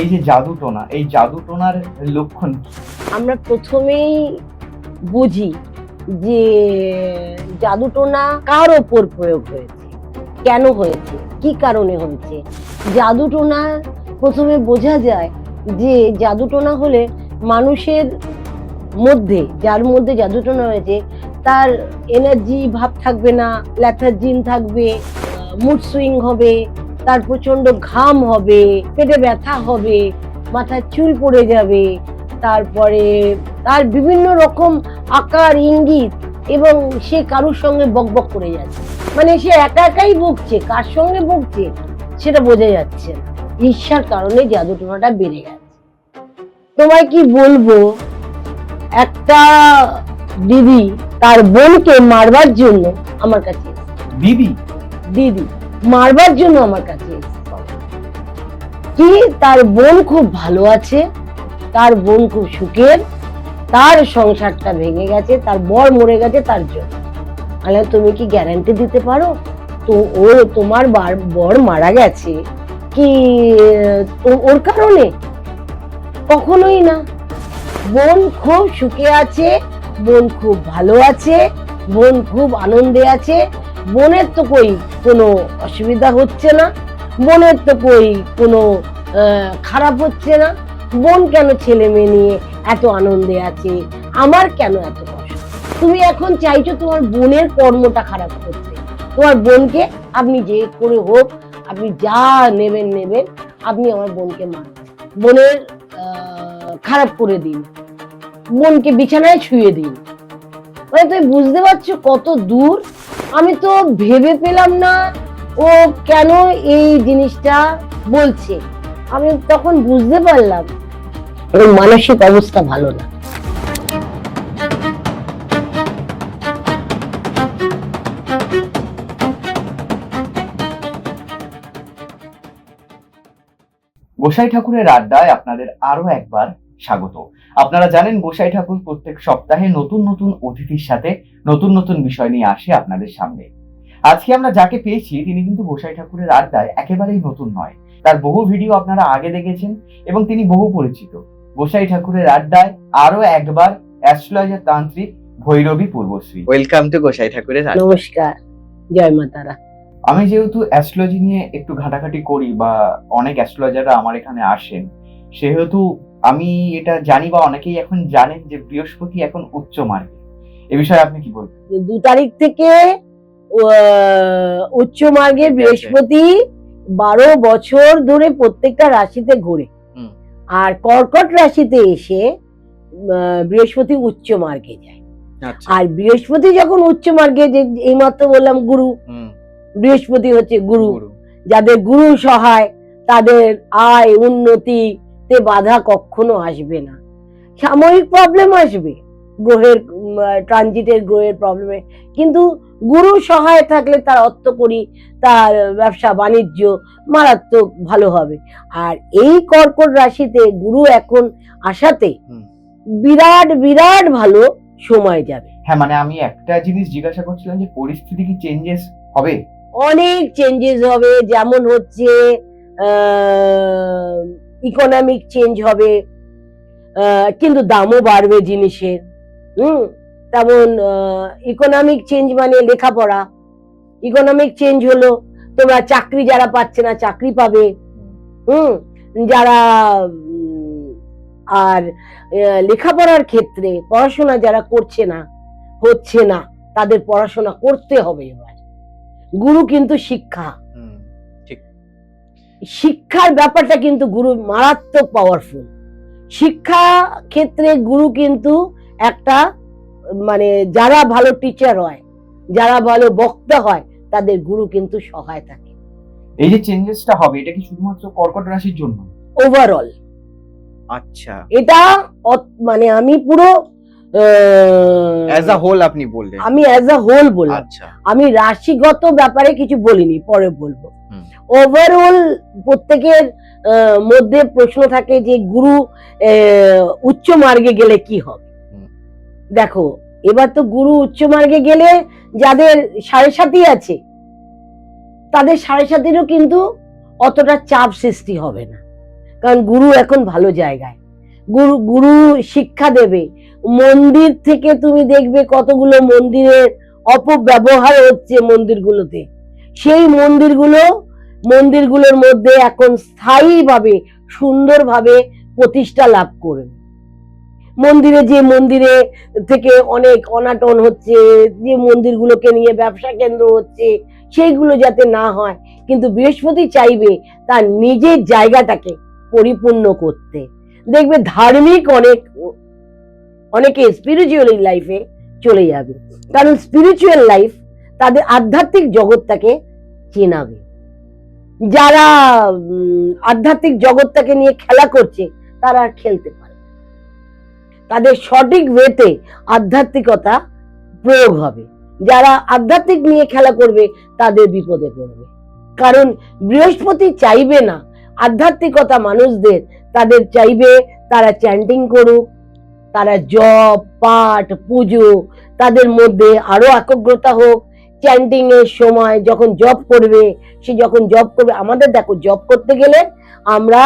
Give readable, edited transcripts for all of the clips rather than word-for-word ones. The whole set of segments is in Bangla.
এই যে জাদুটোনা, এই জাদুটোনার লক্ষণ কি? আমরা প্রথমেই বুঝি যে জাদুটোনা কার ওপর প্রয়োগ হয়েছে, কেন হয়েছে, কি কারণে হয়েছে। জাদুটোনা প্রথমে বোঝা যায় যে জাদুটোনা হলে মানুষের মধ্যে, যার মধ্যে জাদুটোনা হয়েছে তার এনার্জি ভাব থাকবে না, ল্যাথার্জিন থাকবে, মুড সুইং হবে, তার প্রচন্ড ঘাম হবে, পেটে ব্যথা হবে, মাথায় চুল পড়ে যাবে, তারপরে তার বিভিন্ন রকম আকার ইঙ্গিত, এবং সে কারুর সঙ্গে বকবক করে যাচ্ছে, মানে সে একা একাই বকছে, কার সঙ্গে বকছে সেটা বোঝা যাচ্ছে না। ঈর্ষার কারণে জাদুটোনাটা বেড়ে গেছে। তোমায় কি বলবো, একটা দিদি তার বোনকে মারবার জন্য আমার কাছে দিদি দিদি মারবার জন্য আমার কাছে কি, তার বোন খুব ভালো আছে, তার বোন খুব সুখের, তার সংসারটা ভেঙে গেছে, তার বর মরে গেছে তার জন্য। আরে তুমি কি গ্যারান্টি দিতে পারো তো ও তোমার বর মারা গেছে কি ওর কারণে? কখনোই না। বোন খুব সুখে আছে, বোন খুব ভালো আছে, বোন খুব আনন্দে আছে, বোনের তো কোনো অসুবিধা হচ্ছে না, বোনের তো কোনো খারাপ হচ্ছে না। বোন কেন ছেলে মেয়ে নিয়ে এত আনন্দে আছে, আমার কেন এত কষ্ট? তুমি এখন চাইছো তোমার বোনের কর্মটা খারাপ করতে। তোমার বোনকে আপনি যে করে হোক, আপনি যা নেবেন, আপনি আমার বোনকে মারুন, বোনের খারাপ করে দিন, বোনকে বিছানায় শুয়ে দিন। মানে তুমি বুঝতে পারছো কত দূর? আমি তো ভেবে পেলাম না ও কেন এই জিনিসটা বলছে। আমি তখন বুঝতে পারলাম ওর মানসিক অবস্থা ভালো না। গোসাই ঠাকুরের আড্ডায় আপনাদের আরো একবার স্বাগত। আপনারা জানেন গোসাই ঠাকুর প্রত্যেক সপ্তাহে নতুন নতুন অতিথির সাথে নতুন নতুন বিষয় নিয়ে আসে আপনাদের সামনে। আজকে আমরা যাকে পেয়েছি তিনি কিন্তু গোসাই ঠাকুরের আড্ডায় একেবারেই নতুন নয়, তার বহু ভিডিও আপনারা আগে দেখেছেন এবং তিনি বহু পরিচিত। গোসাই ঠাকুরের আড্ডায় আরো একবার অ্যাস্ট্রোলজার তান্ত্রিক ভৈরবী পূর্বশ্রী। ওয়েলকাম টু গোসাই ঠাকুরের আড্ডা। নমস্কার, জয় মা তারা। আমি যেহেতু অ্যাস্ট্রোলজি নিয়ে একটু ঘাটাঘাটি করি বা অনেক অ্যাস্ট্রোলজাররা আমার এখানে আসেন, সেহেতু আমি এটা জানি বা অনেকেই এখন জানেন যে বৃহস্পতি এখন উচ্চ মার্গে। এ বিষয়ে আপনি কি বলবেন? 2 তারিখ থেকে উচ্চ মার্গের বৃহস্পতি 12 বছর ধরে প্রত্যেকটা রাশিতে ঘোরে, আর কর্কট রাশিতে এসে বৃহস্পতি উচ্চ মার্গে যায়। আর বৃহস্পতি যখন উচ্চ মার্গে, যে এইমাত্র বললাম গুরু, বৃহস্পতি হচ্ছে গুরু, যাদের গুরু সহায় তাদের আয় উন্নতিতে বাধা কখনো আসবে না। সাময়িক প্রবলেম আসবে, গ্রহের ট্রানজিটের, গ্রহের প্রবলেমে, কিন্তু গুরু সহায় থাকলে তার অর্থকরী, তার ব্যবসা বাণিজ্য মারাত্মক ভালো হবে। আর এই কর্কট রাশিতে গুরু এখন আসাতে বিরাট বিরাট ভালো সময় যাবে। হ্যাঁ, মানে আমি একটা জিনিস জিজ্ঞাসা করছিলাম যে পরিস্থিতি কি চেঞ্জেস হবে? অনেক চেঞ্জেস হবে, যেমন হচ্ছে ইকোনমিক চেঞ্জ হবে, কিন্তু দামও বাড়বে জিনিসের। তেমন ইকোনমিক চেঞ্জ মানে লেখাপড়া, ইকোনমিক চেঞ্জ হলো তোমরা চাকরি যারা পাচ্ছে না চাকরি পাবে, যারা আর লেখাপড়ার ক্ষেত্রে পড়াশোনা যারা হচ্ছে না তাদের পড়াশোনা করতে হবে। এবার গুরু কিন্তু শিক্ষার ব্যাপারটা কিন্তু গুরু মারাত্মক পাওয়ারফুল। শিক্ষা ক্ষেত্রে গুরু কিন্তু একটা, মানে যারা ভালো টিচার হয়, যারা ভালো বক্তা হয়, তাদের গুরু কিন্তু সহায় থাকে। এই যে চেঞ্জেসটা হবে, এটা কি শুধুমাত্র কর্কট রাশির জন্য? ওভারঅল। আচ্ছা, এটা মানে আমি পুরো অ্যাজ আ হোল আপনি বললেন। আমি অ্যাজ আ হোল বললাম। আচ্ছা, আমি রাশিগত ব্যাপারে কিছু বলিনি, পরে বলবো। ওভারঅল প্রত্যেকের মধ্যে প্রশ্ন থাকে যে গুরু উচ্চ মার্গে গেলে কি হবে। দেখো, এবার তো গুরু উচ্চ মার্গে গেলে যাদের 7.5 আছে তাদের 7.5-এরও কিন্তু অতটা চাপ সৃষ্টি হবে না, কারণ গুরু এখন ভালো জায়গায়, গুরু শিক্ষা দেবে। মন্দির থেকে তুমি দেখবে কতগুলো মন্দিরের অপব্যবহার হচ্ছে মন্দিরগুলোতে, সেই মন্দিরগুলোর মধ্যে এখন স্থায়ীভাবে সুন্দরভাবে প্রতিষ্ঠা লাভ করবে। মন্দিরে থেকে অনেক অনাটন হচ্ছে, যে মন্দিরগুলোকে নিয়ে ব্যবসা কেন্দ্র হচ্ছে, সেইগুলো যাতে না হয়। কিন্তু বৃহস্পতি চাইবে তার নিজের জায়গাটাকে পরিপূর্ণ করতে। দেখবে ধার্মিক অনেকে স্পিরিচুয়াল লাইফে চলে যাবে, কারণ স্পিরিচুয়াল লাইফ তাদের আধ্যাত্মিক জগৎটাকে চেনাবে। যারা আধ্যাত্মিক জগৎটাকে নিয়ে খেলা করছে তারা আর খেলতে পারে, তাদের সঠিক ওয়েতে আধ্যাত্মিকতা প্রয়োগ হবে। যারা আধ্যাত্মিক নিয়ে খেলা করবে তাদের বিপদে পড়বে, কারণ বৃহস্পতি চাইবে না আধ্যাত্মিকতা মানুষদের, তাদের চাইবে তারা চ্যান্টিং করুক, তারা জপ পাঠ পুজো, তাদের মধ্যে আরো একাগ্রতা হোক। চ্যান্টিং এর সময় যখন জপ করবে, আমাদের দেখো জপ করতে গেলে আমরা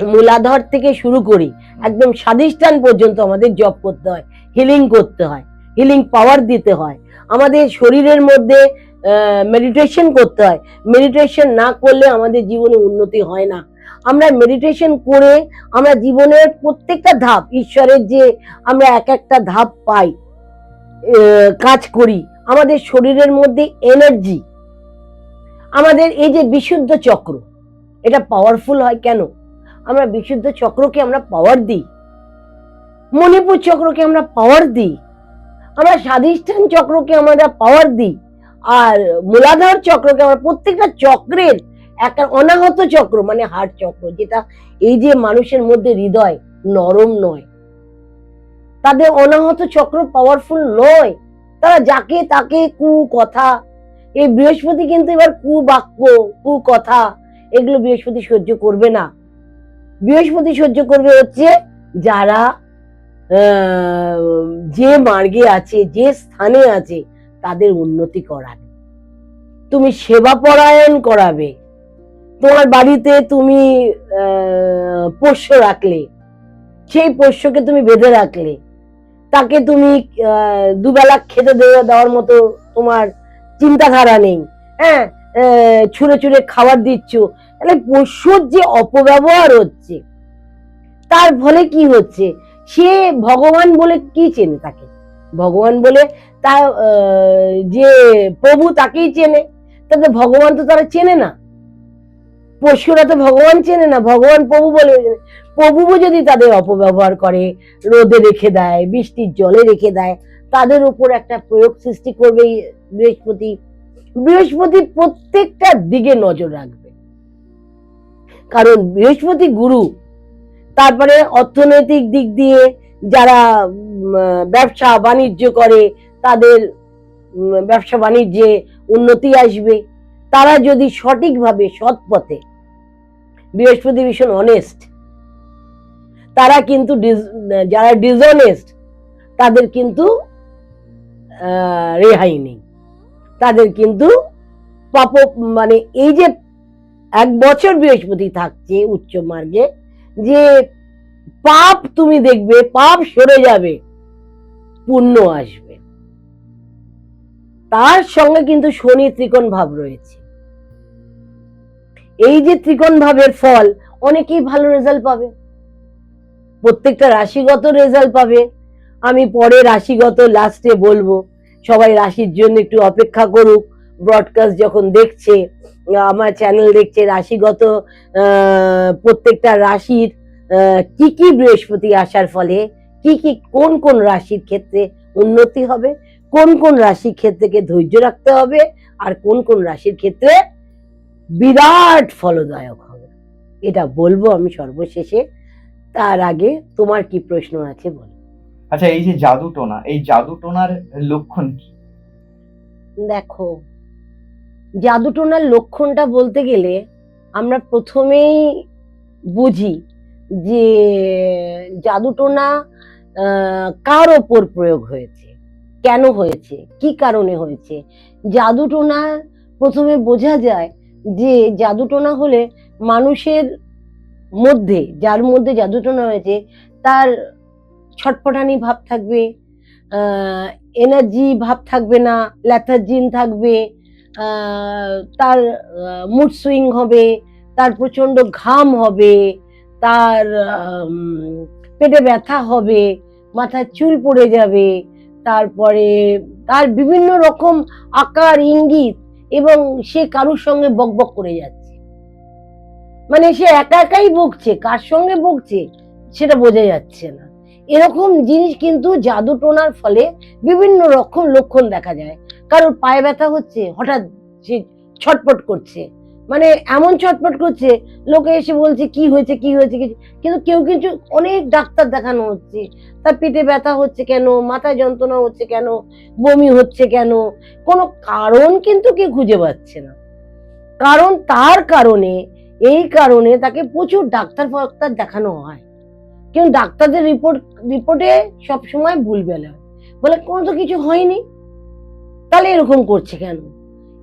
মূলাধার থেকে শুরু করি একদম স্বাধিষ্ঠান পর্যন্ত আমাদের জপ করতে হয়, হিলিং করতে হয়, হিলিং পাওয়ার দিতে হয়। আমাদের শরীরের মধ্যে মেডিটেশন করতে হয়, মেডিটেশন না করলে আমাদের জীবনে উন্নতি হয় না। আমরা মেডিটেশন করে আমরা জীবনের প্রত্যেকটা ধাপ, ঈশ্বরের যে আমরা এক একটা ধাপ পাই, কাজ করি, আমাদের শরীরের মধ্যে এনার্জি, আমাদের এই যে বিশুদ্ধ চক্র, এটা পাওয়ারফুল হয় কেন? আমরা বিশুদ্ধ চক্রকে আমরা পাওয়ার দিই, মণিপুর চক্রকে আমরা পাওয়ার দিই, আমরা স্বাধিষ্ঠান চক্রকে আমরা পাওয়ার দিই, আর মূলাধার চক্রকে আমরা, প্রত্যেকটা চক্রের একটা অনাহত চক্র মানে হার্ট চক্র, যেটা এই যে মানুষের মধ্যে হৃদয় নরম নয়, তাদের অনাহত চক্র পাওয়ারফুল নয়। তারা যাকে তাকে কথা, এই বৃহস্পতি কিন্তু এবার বাক্য কথা এগুলো বৃহস্পতি সহ্য করবে না। বৃহস্পতি সহ্য করবে হচ্ছে যারা যে মার্গে আছে, যে স্থানে আছে, তাদের উন্নতি করাবে। তুমি সেবা পরায়ণ করাবে, তোমার বাড়িতে তুমি পোষ্য রাখলে, সেই পোষ্যকে তুমি বেঁধে রাখলে, তাকে তুমি দুবেলা খেতে দেওয়ার মতো তোমার চিন্তাধারা নেই, হ্যাঁ, ছুঁড়ে ছুঁড়ে খাবার দিচ্ছ, তাহলে পোষ্যর যে অপব্যবহার হচ্ছে, তার ফলে কি হচ্ছে? সে ভগবান বলে কি চেনে? তাকে ভগবান বলে তার যে প্রভু তাকেই চেনে, তাতে ভগবান তো তারা চেনে না। পশুরা তো ভগবান চেনে না, ভগবান প্রভু বলে। প্রভু যদি তাদের অপব্যবহার করে, রোদে রেখে দেয়, বৃষ্টির জলে রেখে দেয়, তাদের উপর একটা প্রয়োগ সৃষ্টি করবে বৃহস্পতি প্রত্যেকটা দিকে নজর রাখবে, কারণ বৃহস্পতি গুরু। তারপরে অর্থনৈতিক দিক দিয়ে যারা ব্যবসা বাণিজ্য করে, তাদের ব্যবসা বাণিজ্যে উন্নতি আসবে। তারা যদি সঠিকভাবে সৎ পথে, বৃহস্পতি ভীষণ অনেস্ট, তারা কিন্তু যারা ডিসঅনেস্ট তাদের কিন্তু রেহাই নেই, তাদের কিন্তু পাপ, মানে এই যে 1 বছর বৃহস্পতি থাকছে উচ্চ মার্গে, যে পাপ তুমি দেখবে, পাপ সরে যাবে, পুণ্য আসবে। তার সঙ্গে কিন্তু শনি ত্রিকোণ ভাব রয়েছে। এই যে ত্রিকোণ ভাবের ফল, অনেকেই ভালো রেজাল্ট পাবে, প্রত্যেকটা রাশিগত রেজাল্ট পাবে। আমি পরে রাশিগত লাস্টে বলবো, সবাই রাশির জন্য একটু অপেক্ষা করুক। ব্রডকাস্ট যখন দেখছে, আমার চ্যানেল দেখছে, রাশিগত প্রত্যেকটা রাশির কি কি বৃহস্পতি আসার ফলে কি কি কোন কোন রাশির ক্ষেত্রে উন্নতি হবে, কোন কোন রাশির ক্ষেত্রে ধৈর্য রাখতে হবে, আর কোন কোন রাশির ক্ষেত্রে বিরাট ফলদায়ক হবে, এটা বলবো আমি সর্বশেষে। তার আগে তোমার কি প্রশ্ন আছে বলো। আচ্ছা, এই যে জাদু টোনা, এই জাদু টোনার লক্ষণ কি? দেখো, জাদু টোনার লক্ষণটা বলতে গেলে আমরা প্রথমেই বুঝি যে জাদু টোনা কার ওপর প্রয়োগ হয়েছে, কেন হয়েছে, কি কারণে হয়েছে। জাদু টোনা প্রথমে বোঝা যায় যে জাদু টোনা হলে মানুষের মধ্যে, যার মধ্যে জাদুটোনা হয়েছে, তার ছটপটানি ভাব থাকবে, এনার্জি ভাব থাকবে না, ল্যাথার্জিন থাকবে, তার মুড সুইং হবে, তার প্রচন্ড ঘাম হবে, তার পেটে ব্যথা হবে, মাথায় চুল পড়ে যাবে, তারপরে তার বিভিন্ন রকম আকার ইঙ্গিত, এবং সে কারুর সঙ্গে বকবক করে যাচ্ছে, মানে সে একা একাই বকছে, কার সঙ্গে বকছে সেটা বোঝা যাচ্ছে না। এরকম জিনিস কিন্তু জাদু টোনার ফলে বিভিন্ন রকম লক্ষণ দেখা যায়। কারোর পায়ে ব্যথা হচ্ছে, হঠাৎ সে ছটপট করছে, মানে এমন ছটপট করছে, লোকে এসে বলছে কি হয়েছে কি হয়েছে, কিন্তু কেউ কিছু, অনেক ডাক্তার দেখানো হচ্ছে, তার পেটে ব্যথা হচ্ছে কেন, মাথায় যন্ত্রণা হচ্ছে কেন, বমি হচ্ছে কেন, কোনো কারণ কিন্তু কেউ খুঁজে পাচ্ছে না। কারণ তার কারণে, এই কারণে তাকে প্রচুর ডাক্তার ফাক্তার দেখানো হয়, কিন্তু ডাক্তারদের রিপোর্টে সবসময় ভুল বেলা বলে কোনো তো কিছু হয়নি, তাহলে এরকম করছে কেন?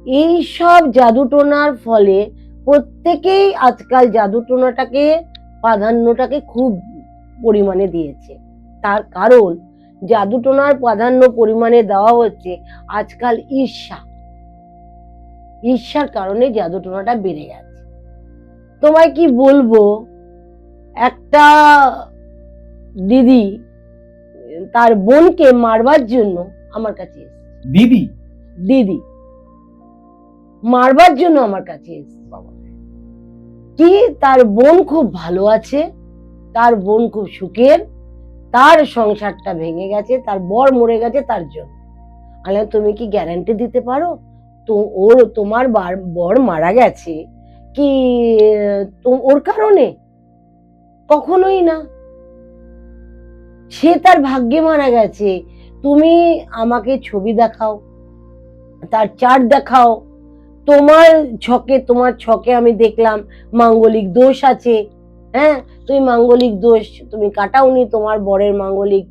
এই সব জাদুটোনার ফলে প্রত্যেকেই আজকাল জাদুটোনাটাকে, প্রাধান্যটাকে খুব পরিমাণে দিয়েছে। তার কারণ জাদুটোনার প্রাধান্য পরিমাণে দেওয়া হচ্ছে আজকাল ঈর্ষার কারণে জাদুটোনাটা বেড়ে গেছে। তোমায় কি বলবো, একটা দিদি তার বোনকে মারবার জন্য আমার কাছে এসেছে। দিদি মারবার জন্য আমার কাছে এসেছে। কি, তার বোন খুব ভালো আছে, তার বোন খুব সুখের, তার সংসারটা ভেঙে গেছে, তার বর মরে গেছে তার জন্য। আরে তুমি কি গ্যারান্টি দিতে পারো তো তোমার বর মারা গেছে কি ওর কারণে? কখনোই না। সে তার ভাগ্যে মারা গেছে। তুমি আমাকে ছবি দেখাও, তার চার্ট দেখাও, তোমার ছকে আমি দেখলাম মাঙ্গলিক দোষ আছে। হ্যাঁ, তুমি মাঙ্গলিক দোষ তুমি কাটাওনি, তোমার বরের মাঙ্গলিক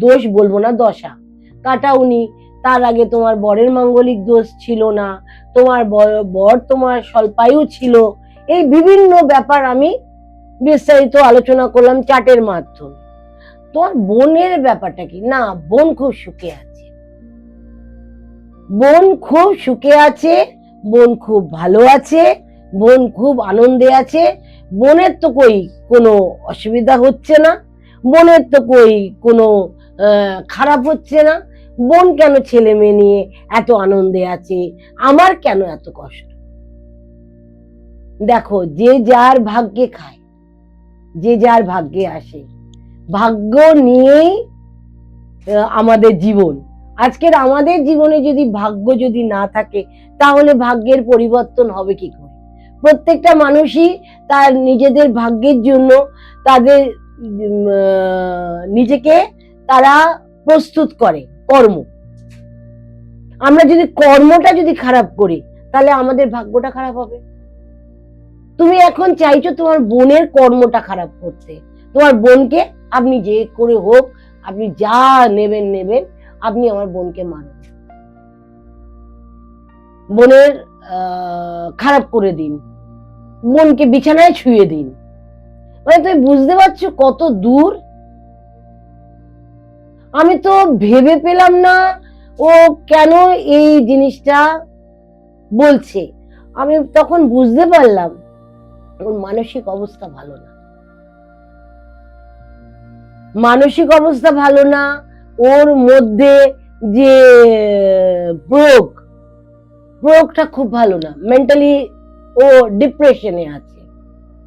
দোষ বলবো না, দশা কাটাওনি। তার আগে তোমার বরের মাঙ্গলিক দোষ ছিল না, তোমার বর তোমার স্বল্পায়ু ছিল। এই বিভিন্ন ব্যাপার আমি বিস্তারিত আলোচনা করলাম চার্টের মাধ্যমে। তোমার বোনের ব্যাপারটা কি? না, বোন খুব সুখে আছে, বোন খুব সুখে আছে, বোন খুব ভালো আছে, বোন খুব আনন্দে আছে, বোনের তো কোনো অসুবিধা হচ্ছে না, বোনের তো কোনো খারাপ হচ্ছে না। বোন কেন ছেলে মেয়ে নিয়ে এত আনন্দে আছে, আমার কেন এত কষ্ট? দেখো, যে যার ভাগ্যে খায়, যে যার ভাগ্যে আসে, ভাগ্য নিয়েই আমাদের জীবন। আজকের আমাদের জীবনে যদি ভাগ্য যদি না থাকে, তাহলে ভাগ্যের পরিবর্তন হবে কি করে? প্রত্যেকটা মানুষই তার নিজেদের ভাগ্যের জন্য তাদের নিজেকে তারা প্রস্তুত করে কর্ম। আমরা যদি কর্মটা যদি খারাপ করি, তাহলে আমাদের ভাগ্যটা খারাপ হবে। তুমি এখন চাইছো তোমার বোনের কর্মটা খারাপ করতে, তোমার বোনকে আপনি যে করে হোক, আপনি যা নেবেন, আপনি আমার বোনকে মারুন, বোনের খারাপ করে দিন, বোনকে বিছানায় শুয়ে দিন। মানে তুমি বুঝতে পারছো কত দূর? আমি তো ভেবে পেলাম না ও কেন এই জিনিসটা বলছে। আমি তখন বুঝতে পারলাম ওর মানসিক অবস্থা ভালো না, মানসিক অবস্থা ভালো না। ওর মধ্যে যে প্রয়োগটা খুব ভালো না, মেন্টালি ও ডিপ্রেশনে আছে,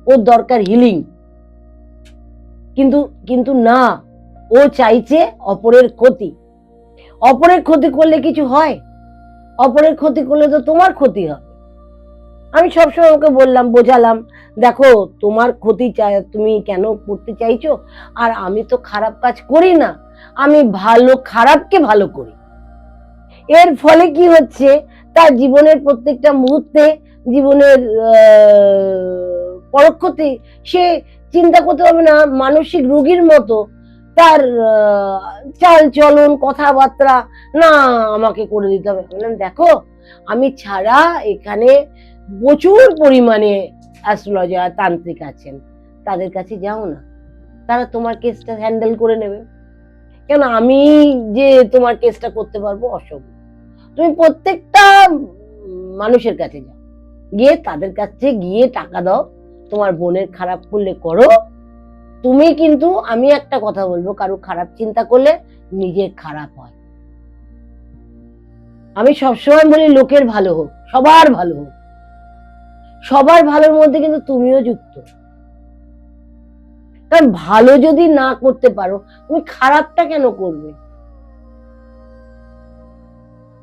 ওর দরকার হিলিং। কিন্তু না, ও চাইছে অপরের ক্ষতি। অপরের ক্ষতি করলে কিছু হয়? অপরের ক্ষতি করলে তো তোমার ক্ষতি হবে। আমি সবসময় ওকে বললাম, বোঝালাম, দেখো তোমার ক্ষতি তুমি কেন করতে চাইছো? আর আমি তো খারাপ কাজ করি না, আমি খারাপকে ভালো করি। এর ফলে কি হচ্ছে, তার জীবনের প্রত্যেকটা মুহূর্তে, জীবনের পরক্ষতে সে চিন্তা করতে হবে না মানসিক রোগীর মতো তার চাল চলন কথাবার্তা না আমাকে করে দিতে হবে। বললাম, দেখো আমি ছাড়া এখানে প্রচুর পরিমাণে অ্যাস্ট্রোলজার তান্ত্রিক আছেন, তাদের কাছে যাও না, তারা তোমার কেসটা হ্যান্ডেল করে নেবে। কেন আমি যে তোমার কেসটা করতে পারবো? অসম্ভব। তুমি প্রত্যেকটা মানুষের কাছে যাও, গিয়ে তাদের কাছে গিয়ে টাকা দাও, তোমার বোনের খারাপ করলে করো। তুমি কিন্তু, আমি একটা কথা বলবো, কারো খারাপ চিন্তা করলে নিজের খারাপ হয়। আমি সবসময় বলি লোকের ভালো হোক, সবার ভালো হোক, সবার ভালোর মধ্যে কিন্তু তুমিও যুক্ত। কারণ ভালো যদি না করতে পারো, তুমি খারাপটা কেন করবে?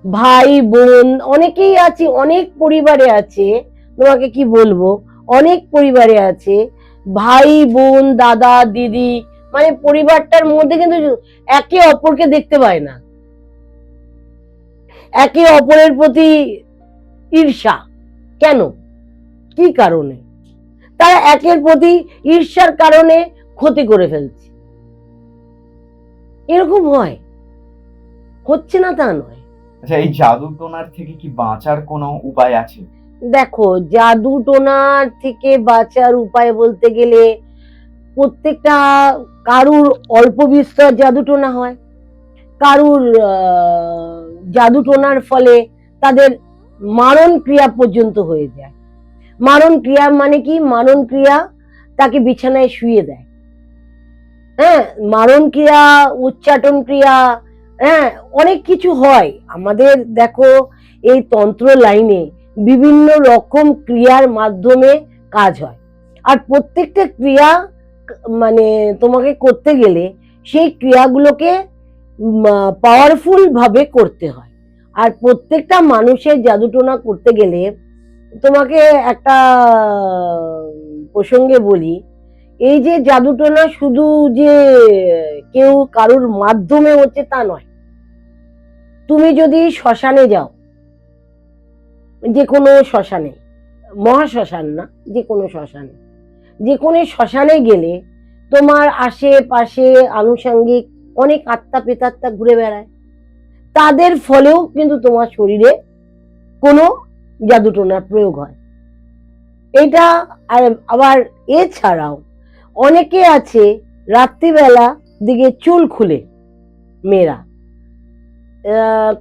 ভাই বোন অনেকেই আছে, অনেক পরিবারে আছে, তোমাকে কি বলবো, অনেক পরিবারে আছে ভাই বোন দাদা দিদি, মানে পরিবারটার মধ্যে কিন্তু একে অপরকে দেখতে পায় না, একে অপরের প্রতি ঈর্ষা। কেন? কি কারণে? তারা একের প্রতি ঈর্ষার কারণে ক্ষতি করে ফেলছে। এরকম হয়, হচ্ছে না তা নয়। আচ্ছা, এই জাদু টোনার থেকে কি বাঁচার কোনো উপায় আছে? দেখো, জাদু টোনার থেকে বাঁচার উপায় বলতে গেলে প্রত্যেকটা, কারুর অল্প বিস্তর জাদু টোনা হয়, কারুর জাদু টোনার ফলে তাদের মারণ ক্রিয়া পর্যন্ত হয়ে যায়। মারণ ক্রিয়া মানে কি? মারণ ক্রিয়া, তাকে বিছানায় শুয়ে দেয়। হ্যাঁ, মারণ ক্রিয়া, উচ্চাটন ক্রিয়া, হ্যাঁ, অনেক কিছু হয় আমাদের। দেখো, এই তন্ত্র লাইনে বিভিন্ন রকম ক্রিয়ার মাধ্যমে কাজ হয়, আর প্রত্যেকটা ক্রিয়া মানে তোমাকে করতে গেলে সেই ক্রিয়াগুলোকে পাওয়ারফুল ভাবে করতে হয়। আর প্রত্যেকটা মানুষের জাদুটোনা করতে গেলে, তোমাকে একটা প্রসঙ্গে বলি, এই যে জাদুটোনা শুধু যে কেউ কারুর মাধ্যমে হচ্ছে তা নয়। তুমি যদি শ্মশানে যাও, যে কোনো শ্মশানে, মহাশ্মশান না, যে কোনো শ্মশানে, যে কোনো শ্মশানে গেলে তোমার আশেপাশে আনুষঙ্গিক অনেক আত্মা প্রেতাত্মা ঘুরে বেড়ায়, তাদের ফলেও কিন্তু তোমার শরীরে কোনো জাদুটোনার প্রয়োগ হয়। এটা আবার এছাড়াও অনেকে আছে রাত্রিবেলা দিকে চুল খুলে, মেয়েরা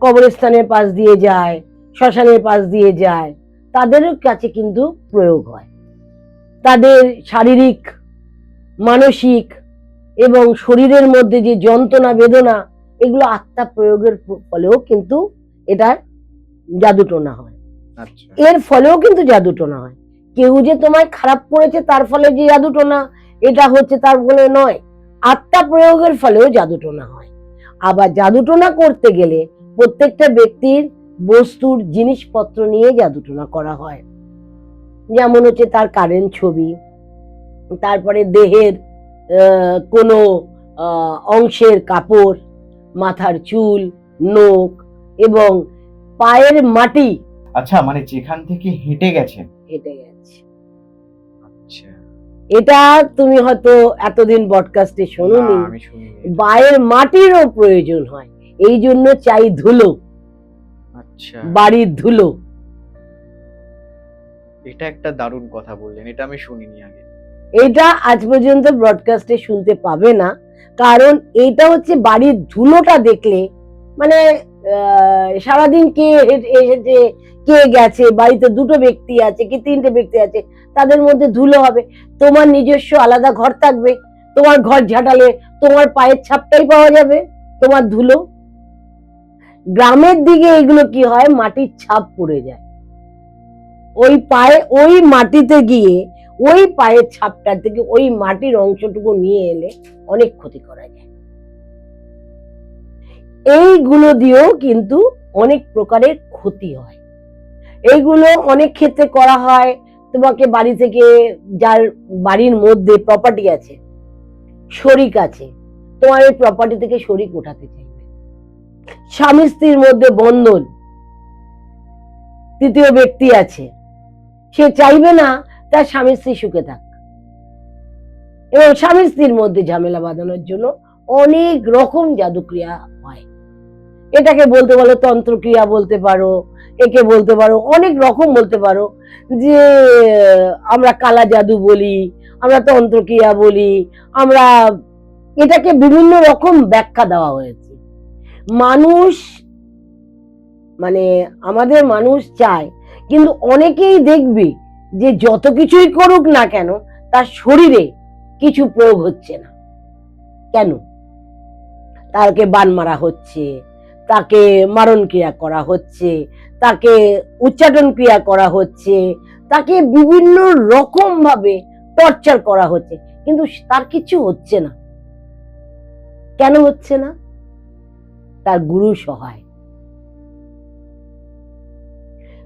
কবরস্থানের পাশ দিয়ে যায়, শ্মশানের পাশ দিয়ে যায়, তাদেরও কাছে কিন্তু প্রয়োগ হয়। তাদের শারীরিক, মানসিক এবং শরীরের মধ্যে যে যন্ত্রণা বেদনা, এগুলো আত্মা প্রয়োগের ফলেও কিন্তু এটার জাদুটোনা হয়। আচ্ছা, এর ফলেও কিন্তু জাদুটোনা হয়। কেউ যে তোমায় খারাপ করেছে তার ফলে যে জাদুটোনা এটা হচ্ছে তার ফলে নয়, আত্মা প্রয়োগের ফলেও জাদুটোনা হয়। আবার জাদুটোনা করতে গেলে প্রত্যেকটা ব্যক্তির বস্তুর জিনিসপত্র নিয়ে জাদুটোনা করা হয়। যেমন হচ্ছে তার কারেন্ট ছবি, তারপরে দেহের কোনো অংশের কাপড়, মাথার চুল, নখ এবং পায়ের মাটি। আচ্ছা, মানে যেখান থেকে হেঁটে গেছেন। হেঁটে গেছে, আচ্ছা, এটা তুমি হয়তো এতদিন ব্রডকাস্টে শোনোনি। আমি শুনিনি। পায়ের মাটিরও প্রয়োজন হয়, এই জন্য চাই ধুলো, আচ্ছা, বাড়ির ধুলো। এটা একটা দারুণ কথা বললেন, এটা আমি শুনিনি আগে। এটা আজ পর্যন্ত ব্রডকাস্টে শুনতে পাবে না, কারণ এটা হচ্ছে বাড়ির ধুলোটা দেখলে, মানে সারাদিন কে এসেছে, কে গেছে, বাড়িতে দুটো ব্যক্তি আছে কি তিনটে ব্যক্তি আছে, তাদের মধ্যে ধুলো হবে। তোমার নিজস্ব আলাদা ঘর থাকবে, তোমার ঘর ঝাঁটালে তোমার পায়ের ছাপটাই পাওয়া যাবে, তোমার ধুলো। গ্রামের দিকে এগুলো কি হয়, মাটির ছাপ পড়ে যায়, ওই পায়ে, ওই মাটিতে গিয়ে ওই পায়ের ছাপটা থেকে ওই মাটির অংশটুকু নিয়ে এলে অনেক ক্ষতি করা যায়। এইগুলো দিয়েও কিন্তু অনেক প্রকারের ক্ষতি হয়। এইগুলো অনেক ক্ষেত্রে করা হয়। তোমাকে বাড়ি থেকে, যার বাড়ির মধ্যে প্রপার্টি আছে, শরিক আছে, তোমার এই প্রপার্টি থেকে শরিক উঠাতে চাইবে। স্বামী স্ত্রীর মধ্যে বন্ধন, তৃতীয় ব্যক্তি আছে, সে চাইবে না তার স্বামী স্ত্রী সুখে থাক, এবং স্বামী স্ত্রীর মধ্যে ঝামেলা বাঁধানোর জন্য অনেক রকম জাদুক্রিয়া হয়। এটাকে বলতে বলো তন্ত্রক্রিয়া বলতে পারো, একে বলতে পারো, অনেক রকম বলতে পারো, যে আমরা কালা জাদু বলি, আমরা তন্ত্রক্রিয়া বলি, আমরা এটাকে বিভিন্ন রকম ব্যাখ্যা দেওয়া হয়েছে। মানুষ মানে আমাদের মানুষ চায়, কিন্তু অনেকেই দেখবি যে যত কিছুই করুক না কেন তার শরীরে কিছু প্রয়োগ হচ্ছে না। কেন? তাকে বান মারা হচ্ছে, তাকে মারণ ক্রিয়া করা হচ্ছে, তাকে উচ্চাটন ক্রিয়া করা হচ্ছে, তাকে বিভিন্ন রকম ভাবে টর্চার করা হচ্ছে, কিন্তু তার কিছু হচ্ছে না। কেন হচ্ছে না? তার গুরু সহায়।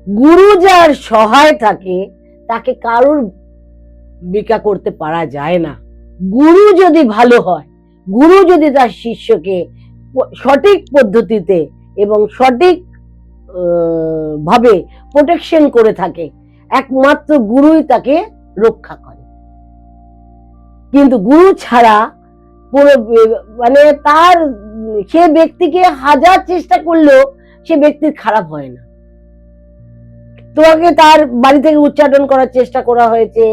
গুরু যার সহায় থাকে তাকে কারোর বিকা করতে পারা যায় না। গুরু যদি ভালো হয়, গুরু যদি তার শিষ্যকে সঠিক পদ্ধতিতে এবং সঠিক ভাবে প্রোটেকশন করে থাকে, একমাত্র গুরুই তাকে রক্ষা করে। কিন্তু গুরু ছাড়া মানে তার সে ব্যক্তিকে হাজার চেষ্টা করলেও সে ব্যক্তির খারাপ হয় না। তোমাকে তার বাড়ি থেকে উচ্চাটন করার চেষ্টা করা হয়েছে,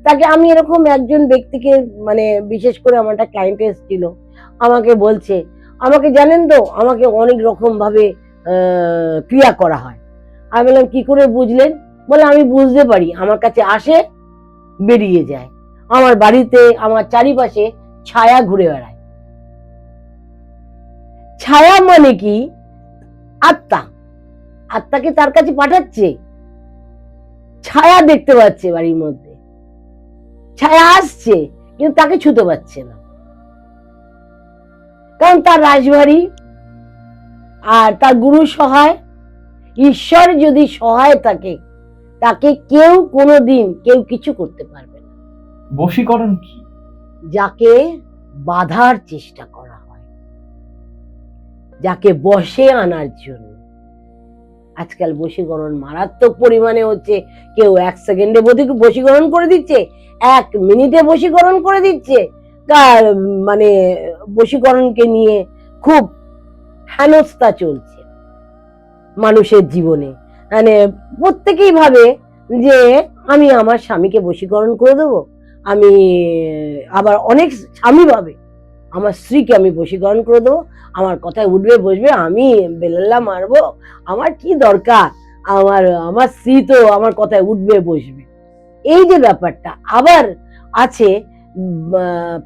তাকে আমি এরকম একজন ব্যক্তিকে মানে বিশেষ করে আমার একটা ক্লায়েন্ট এসেছিল, আমাকে বলছে, আমাকে জানেন তো আমাকে অনেক রকম ভাবে ক্রিয়া করা হয়। আমি বললাম কি করে বুঝলেন? বলে আমি বুঝতে পারি, আমার কাছে আসে বেরিয়ে যায়, আমার বাড়িতে আমার চারিপাশে ছায়া ঘুরে বেড়ায়। ছায়া মানে কি? আত্মা, আত্মাকে তার কাছে পাঠাচ্ছে, ছায়া দেখতে পাচ্ছে বাড়ির মধ্যে, ছায়া আসছে কিন্তু তাকে ছুতে পারছে না, কারণ তার রাজবাড়ি আর তার গুরু সহায়। ঈশ্বর যদি সহায় থাকে তাকে কেউ কোনোদিন কেউ কিছু করতে পারবে না। বশীকরণ কি? যাকে বাধার চেষ্টা করা হয়, যাকে বশে আনার জন্য। আজকাল বশীকরণ মারাত্মক পরিমাণে হচ্ছে। কেউ 1 সেকেন্ডে বশীকরণ করে দিচ্ছে, 1 মিনিটে বশীকরণ করে দিচ্ছে। মানে বশীকরণকে নিয়ে খুব হেনস্থা চলছে মানুষের জীবনে। মানে প্রত্যেকেই ভাবে যে আমি আমার স্বামীকে বশীকরণ করে দেবো, আমি আবার অনেক স্বামী ভাবে আমার স্ত্রীকে আমি বশীকরণ করে দেবো, আমার কথায় উঠবে বসবে, আমি বেলাল্লা মারবো, আমার কি দরকার, আমার স্ত্রী তো আমার কথায় উঠবে বসবে। এই যে ব্যাপারটা। আবার আছে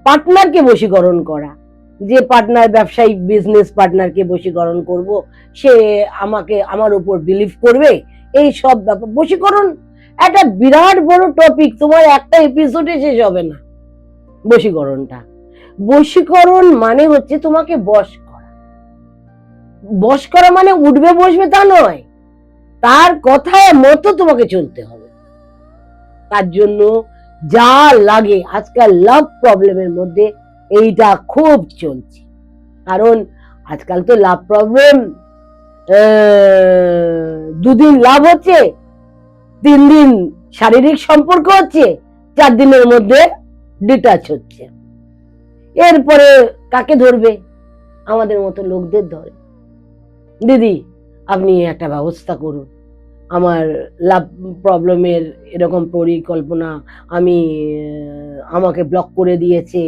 পার্টনারকে বশীকরণ করা, যে পার্টনার ব্যবসায়িক বিজনেস পার্টনারকে বশীকরণ করব, সে আমাকে আমার উপর বিলিভ করবে, এই সব ব্যাপার। বশীকরণ একটা বিরাট বড় টপিক, তোমার একটা এপিসোডে শেষ হবে না বশীকরণটা। বশীকরণ মানে হচ্ছে তোমাকে বশ করা। বশ করা মানে উঠবে বসবে তা নয়, তার কথায় মতো তোমাকে চলতে হবে। তার জন্য যা লাগে, আজকাল লাভ প্রবলেমের মধ্যে এইটা খুব চলছে। কারণ আজকাল তো লাভ প্রবলেম 2 দিন লাভ হচ্ছে, 3 দিন শারীরিক সম্পর্ক হচ্ছে, 4 দিনের মধ্যে ডিটাচ হচ্ছে। এরপরে কাকে ধরবে? আমাদের মতো লোকদের ধরে। দিদি আপনি একটা ব্যবস্থা করুন, আমার লাভ প্রবলেমের এরকম পরিকল্পনা, আমাকে ব্লক করে দিয়েছে,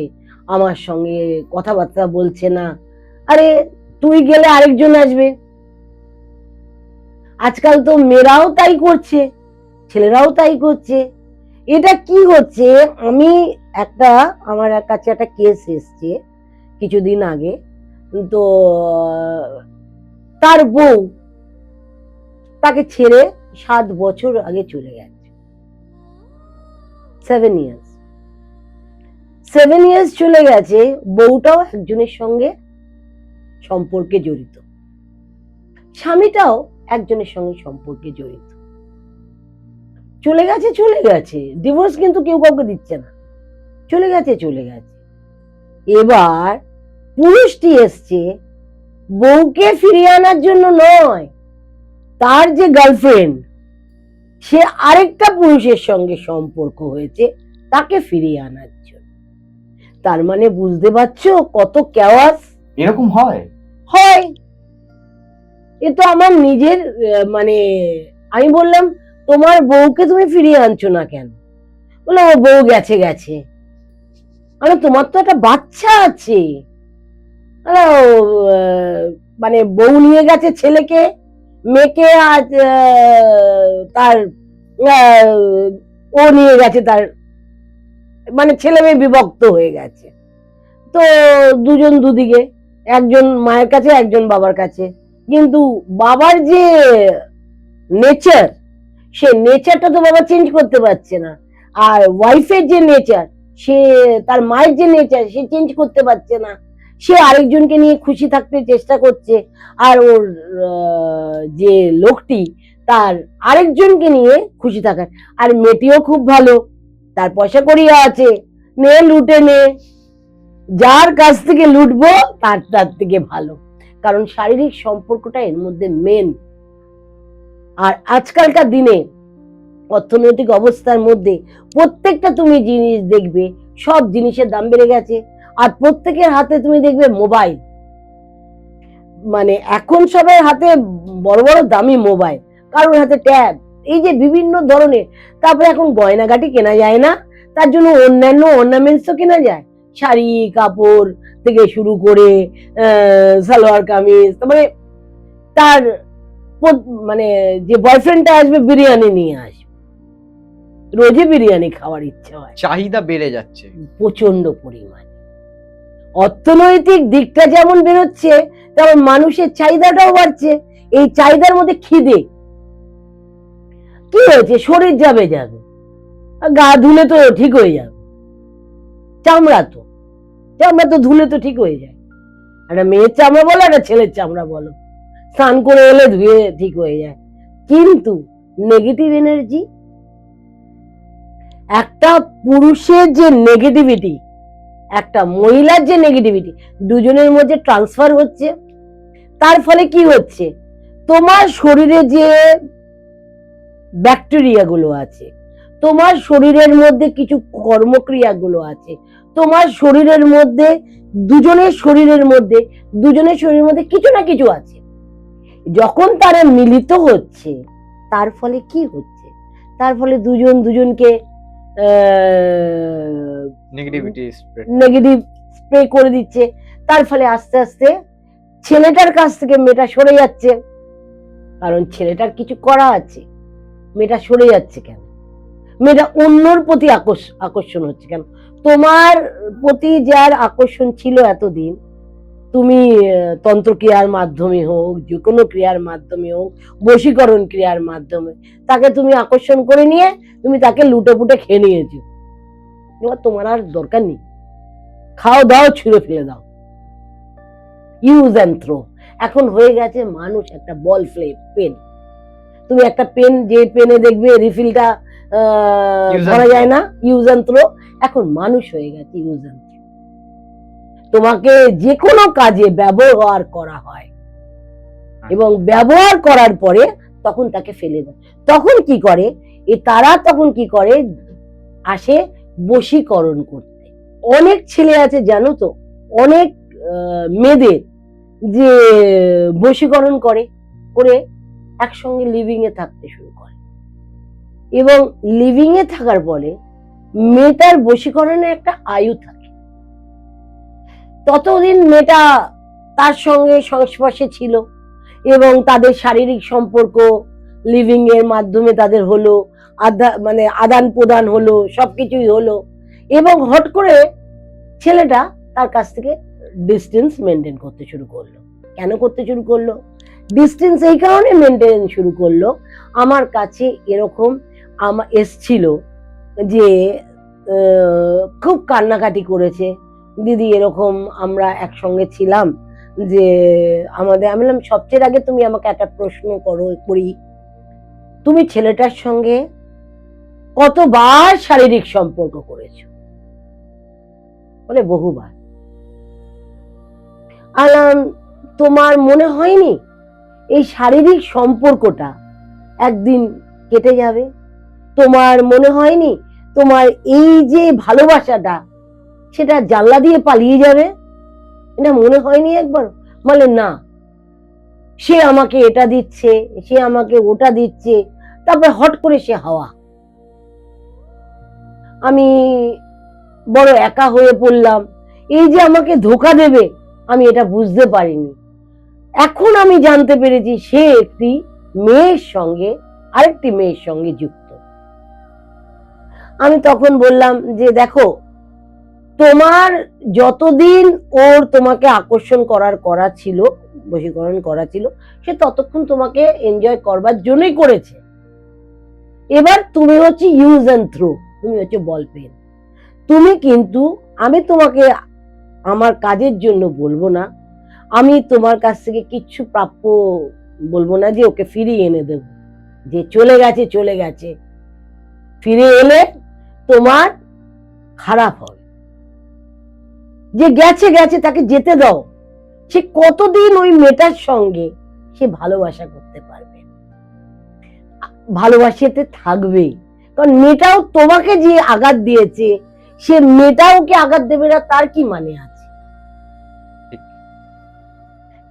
আমার সঙ্গে কথাবার্তা বলছে না। আরে তুই গেলে আরেকজন আসবে। আজকাল তো মেয়েরাও তাই করছে, ছেলেরাও তাই করছে। এটা কি হচ্ছে? আমার কাছে একটা কেস এসছে কিছুদিন আগে। তো তার বউ তাকে ছেড়ে 7 বছর আগে চলে গেছে। 7 ইয়ার্স চলে গেছে। বউটাও একজনের সঙ্গে সম্পর্কে জড়িত, স্বামীটাও একজনের সঙ্গে সম্পর্কে জড়িত। চলে গেছে, ডিভোর্স কিন্তু কেউ কাউকে দিচ্ছে না, চলে গেছে। এবার পুরুষটি এসছে বউকে ফিরিয়ে আনার জন্য নয়, তার যে গার্লফ্রেন্ড সে আরেকটা পুরুষের সঙ্গে সম্পর্ক হয়েছে তাকে ফিরিয়ে আনার জন্য। তার মানে বুঝতে পারছো কত কেওয়াস। এরকম হয়? এ তো আমার নিজের মানে আমি বললাম তোমার বউকে তুমি ফিরিয়ে আনছো না কেন? বলে ও বউ গেছে গেছে। মানে তোমার তো একটা বাচ্চা আছে। আরে মানে বউ নিয়ে গেছে ছেলেকে, মেয়েকে, আজ তার ও নিয়ে গেছে তার, মানে ছেলে মেয়ে বিভক্ত হয়ে গেছে। তো দুজন দুদিকে, একজন মায়ের কাছে একজন বাবার কাছে। কিন্তু বাবার যে নেচার, সে নেচারটা তো বাবা চেঞ্জ করতে পারছে না। আর ওয়াইফের যে নেচার, সে তার মায়ের যে নেচার সে চেঞ্জ করতে পারছে না। সে আরেকজনকে নিয়ে খুশি থাকতে চেষ্টা করছে, আর ওর যে লোকটি তার আরেকজনকে নিয়ে খুশি থাকার। আর মেয়েটিও খুব ভালো, তার পয়সা কড়িয়া আছে, নে লুটে নে, যার কাছ থেকে লুটবো তার থেকে ভালো। কারণ শারীরিক সম্পর্কটা এর মধ্যে মেন। আর আজকালকার দিনে অর্থনৈতিক অবস্থার মধ্যে প্রত্যেকটা তুমি জিনিস দেখবে, সব জিনিসের দাম বেড়ে গেছে। আর প্রত্যেকের হাতে তুমি দেখবে মোবাইল, মানে এখন সবার হাতে বড় বড় দামি মোবাইল, কারোর হাতে ট্যাব, এই যে বিভিন্ন ধরনের। তারপরে এখন গয়নাগাটি কেনা যায় না, তার জন্য অন্যান্য অর্নামেন্টসও কেনা যায়, শাড়ি কাপড় থেকে শুরু করে সালোয়ার কামিজ। তারপরে তার মানে যে বয়ফ্রেন্ডটা আসবে বিরিয়ানি নিয়ে আসবে, রোজই বিরিয়ানি খাওয়ার ইচ্ছা হয়, চাহিদা বেড়ে যাচ্ছে প্রচন্ড পরিমাণে। অর্থনৈতিক দিকটা যেমন বেরোচ্ছে, তেমন মানুষের চাহিদাটাও বাড়ছে। এই চাহিদার মধ্যে খিদে কি হয়েছে, শরীর যাবে যাবে, গা ধুলে তো ঠিক হয়ে যাবে, চামড়া তো ধুলে তো ঠিক হয়ে যায়। একটা মেয়ের চামড়া বলো, একটা ছেলের চামড়া বলো, স্নান করে এলে ধুয়ে ঠিক হয়ে যায়। কিন্তু নেগেটিভ এনার্জি, একটা পুরুষের যে নেগেটিভিটি, একটা মহিলার যে নেগেটিভিটি, দুজনের মধ্যে ট্রান্সফার হচ্ছে। তার ফলে কি হচ্ছে, তোমার শরীরে যে ব্যাকটেরিয়া গুলো আছে, তোমার শরীরের মধ্যে কিছু কর্মক্রিয়া গুলো আছে, তোমার শরীরের মধ্যে দুজনের শরীরের মধ্যে কিছু না কিছু আছে। যখন তারা মিলিত হচ্ছে, তার ফলে কি হচ্ছে, তার ফলে দুজন দুজনকে নেগেটিভ স্প্রে করে দিচ্ছে। তার ফলে আস্তে আস্তে ছেলেটার কাছ থেকে মেয়েটা সরে যাচ্ছে, কারণ ছেলেটার কিছু করা আছে। মেয়েটা সরে যাচ্ছে কেন? মেয়েটা অন্যর প্রতি আকর্ষণ হচ্ছে কেন? তোমার প্রতি যার আকর্ষণ ছিল এতদিন, তুমি তন্ত্রক্রিয়ার মাধ্যমে হোক, যে কোনো ক্রিয়ার মাধ্যমে হোক, বশীকরণ ক্রিয়ার মাধ্যমে তাকে তুমি আকর্ষণ করে নিয়ে তুমি তাকে লুটে পুটে খেয়ে নিয়েছো। এবার তোমার আর দরকার নেই, খাও দাও ছুঁড়ে ফেলে দাও, ইউজ অ্যান্ড থ্রো। এখন হয়ে গেছে মানুষ একটা বল পেন। তুমি একটা পেন, যে পেনে দেখবে রিফিলটা ধরা যায় না, ইউজ অ্যান্ড থ্রো। এখন মানুষ হয়ে গেছে ইউজ অ্যান্ড থ্রো। তোমাকে যে কোনো কাজে ব্যবহার করা হয় এবং ব্যবহার করার পরে তখন তাকে ফেলে দেয়। তখন কি করে তারা, তখন কি করে, আসে বশীকরণ করতে। অনেক ছেলে আছে জানো তো, অনেক মেয়েদের যে বশীকরণ করে একসঙ্গে লিভিং এ থাকতে শুরু করে, এবং লিভিং এ থাকার পরে মেয়েটার বশীকরণের একটা আয়ু থাকে। ততদিন মেয়েটা তার সঙ্গে সংস্পর্শে ছিল এবং তাদের শারীরিক সম্পর্ক লিভিং এর মাধ্যমে তাদের হলো, মানে আদান প্রদান হলো, সবকিছুই হলো। এবং হট করে ছেলেটা তার কাছ থেকে ডিস্টেন্স মেনটেন করতে শুরু করলো। কেন করতে শুরু করলো? ডিস্টেন্স এই কারণে মেনটেন শুরু করলো, আমার কাছে এরকম এসছিল যে খুব কান্নাকাটি করেছে, দিদি এরকম আমরা একসঙ্গে ছিলাম, যে আমি বললাম সবচেয়ে আগে তুমি আমাকে একটা প্রশ্ন করি, তুমি ছেলেটার সঙ্গে কতবার শারীরিক সম্পর্ক করেছো? বলে বহুবার। আলাম তোমার মনে হয়নি এই শারীরিক সম্পর্কটা একদিন কেটে যাবে? তোমার মনে হয়নি তোমার এই যে ভালোবাসাটা সেটা জানলা দিয়ে পালিয়ে যাবে? এটা মনে হয়নি একবার? বলে না, সে আমাকে এটা দিচ্ছে, সে আমাকে ওটা দিচ্ছে, তারপর হট করে সে হাওয়া। আমি বড় একা হয়ে পড়লাম। এই যে আমাকে ধোকা দেবে, আমি এটা বুঝতে পারিনি। এখন আমি জানতে পেরেছি সে একটি মেয়ের সঙ্গে, আরেকটি মেয়ের সঙ্গে যুক্ত। আমি তখন বললাম যে দেখো, তোমার যতদিন ওর তোমাকে আকর্ষণ করা ছিল, বশীকরণ করা ছিল, সে ততক্ষণ তোমাকে এনজয় করবার জন্যই করেছে। এবার তুমি হচ্ছে ইউজ অ্যান্ড থ্রো, তুমি হচ্ছে বল পেন। তুমি কিন্তু, আমি তোমাকে আমার কাজের জন্য বলবো না, আমি তোমার কাছ থেকে কিচ্ছু প্রাপ্য বলবো না যে ওকে ফিরিয়ে এনে দেবো। যে চলে গেছে চলে গেছে, ফিরে এলে তোমার খারাপ হবে। যে গেছে গেছে, তাকে যেতে দাও। সে কতদিন ওই মেয়েটার সঙ্গে সে ভালোবাসা করতে পারবে, ভালোবাসাতে থাকবে। কারণ মেয়েটাও তোমাকে যে আঘাত দিয়েছে, সে মেয়েটাও কি আঘাত দেবে না, তার কি মানে আছে?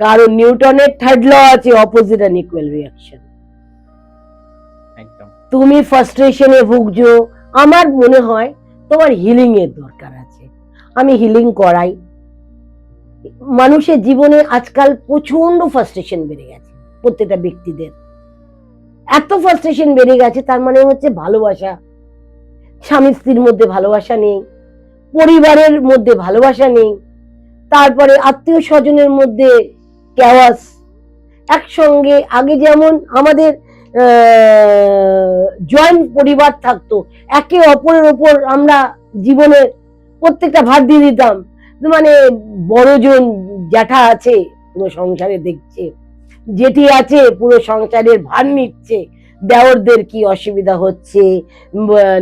কারণ নিউটনের থার্ড ল আছে, অপোজিট অ্যান্ড ইকুয়াল রিঅ্যাকশন। তুমি ফ্রাস্ট্রেশনে ভুগছো, আমার মনে হয় তোমার হিলিং এর দরকার আছে। আমি হিলিং করাই। মানুষের জীবনে আজকাল প্রচন্ড ফ্রাস্ট্রেশন বেড়ে গেছে, প্রত্যেকটা ব্যক্তিদের এত ফ্রাস্ট্রেশন বেড়ে গেছে, তার মানে হচ্ছে ভালোবাসা, স্বামী স্ত্রীর মধ্যে ভালোবাসা নেই, পরিবারের মধ্যে ভালোবাসা নেই, তারপরে আত্মীয় স্বজনের মধ্যে ক্যাওয়াস। একসঙ্গে আগে যেমন আমাদের জয়েন্ট পরিবার থাকতো, একে অপরের ওপর আমরা জীবনের প্রত্যেকটা ভার দিয়ে দিতাম। মানে বড়জন জ্যাঠা আছে, পুরো সংসারে দেখছে, জেঠি আছে, পুরো সংসারের ভার নিচ্ছে, দেওরদের কি অসুবিধা হচ্ছে,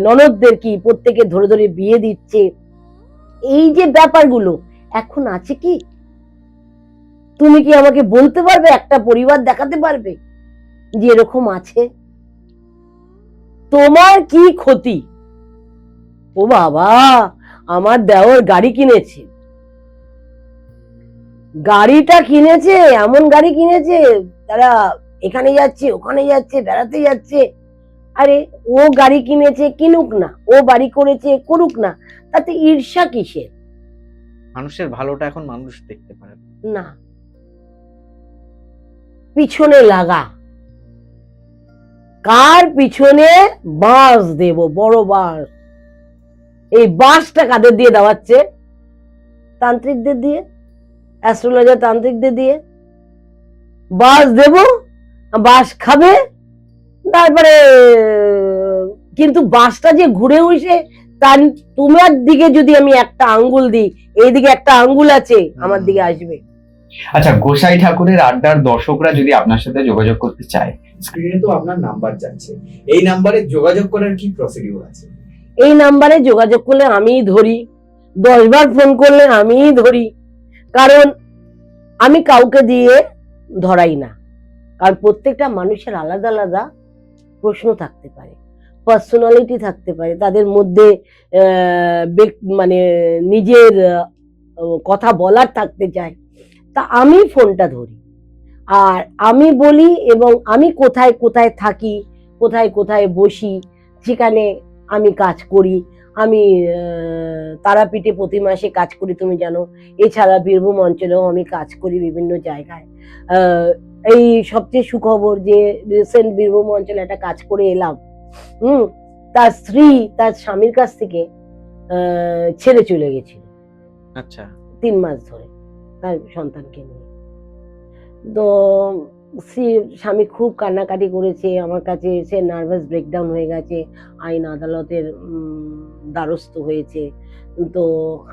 ননদদের কি, প্রত্যেকে ধরে ধরে বিয়ে দিচ্ছে। এই যে ব্যাপারগুলো এখন আছে কি? তুমি কি আমাকে বলতে পারবে, একটা পরিবার দেখাতে পারবে যে এরকম আছে? তোমার কি ক্ষতি? ও বাবা, আমার দেওর গাড়ি কিনেছে, গাড়িটা কিনেছে, এমন গাড়ি কিনেছে, তারা এখানে যাচ্ছে ওখানে যাচ্ছে, বেড়াতে যাচ্ছে। আরে ও গাড়ি কিনেছে, কিনুক না, ও বাড়ি করেছে, করুক না, তাতে ঈর্ষা কিসের? মানুষের ভালোটা এখন মানুষ দেখতে পারে না। পিছনে লাগা, কার পিছনে বাঁশ দেব, বড় বাঁশ। এই বাঁশটা কাদের দিয়ে দেওয়াচ্ছে? তান্ত্রিকদের দিয়ে, অ্যাস্ট্রোলজার তান্ত্রিকদের দিয়ে বাঁশ দেব, বাঁশ খাবে। তারপরে কিন্তু বাঁশটা যে ঘুরে উঠে, তার তোমার দিকে যদি আমি একটা আঙ্গুল দিই, এইদিকে একটা আঙ্গুল আছে, আমার দিকে আসবে। আচ্ছা, গোসাই ঠাকুরের আড্ডার দর্শকরা যদি আপনার সাথে যোগাযোগ করতে চায়, স্ক্রিনে তো আপনার নাম্বার যাচ্ছে, এই নাম্বারে যোগাযোগ করার কি প্রসিডিউর আছে? এই নাম্বারে যোগাযোগ করলে আমিই ধরি, 10 বার ফোন করলে আমিই ধরি। কারণ আমি কাউকে দিয়ে ধরাই না, কারণ প্রত্যেকটা মানুষের আলাদা আলাদা প্রশ্ন থাকতে পারে, পার্সোনালিটি থাকতে পারে, তাদের মধ্যে মানে নিজের কথা বলার থাকতে চায়। তা আমি ফোনটা ধরি, আর আমি বলি, এবং আমি কোথায় কোথায় থাকি, কোথায় কোথায় বসি, সেখানে আমি কাজ করি। আমি তারাপীঠে প্রতি মাসে কাজ করি, তুমি জানো। এছাড়া বীরভূম অঞ্চলেও আমি কাজ করি বিভিন্ন জায়গায়। এই সবচেয়ে সুখবর যে রিসেন্ট বীরভূম অঞ্চলে একটা কাজ করে এলাম। তার স্ত্রী তার স্বামীর কাছ থেকে ছেড়ে চলে গেছিল। আচ্ছা, 3 মাস ধরে তার সন্তানকে নিয়ে। তো স্বামী খুব কান্নাকাটি করেছে, আমার কাছে এসে নার্ভাস ব্রেকডাউন হয়ে গেছে, আইন আদালতের দ্বারস্থ হয়েছে। তো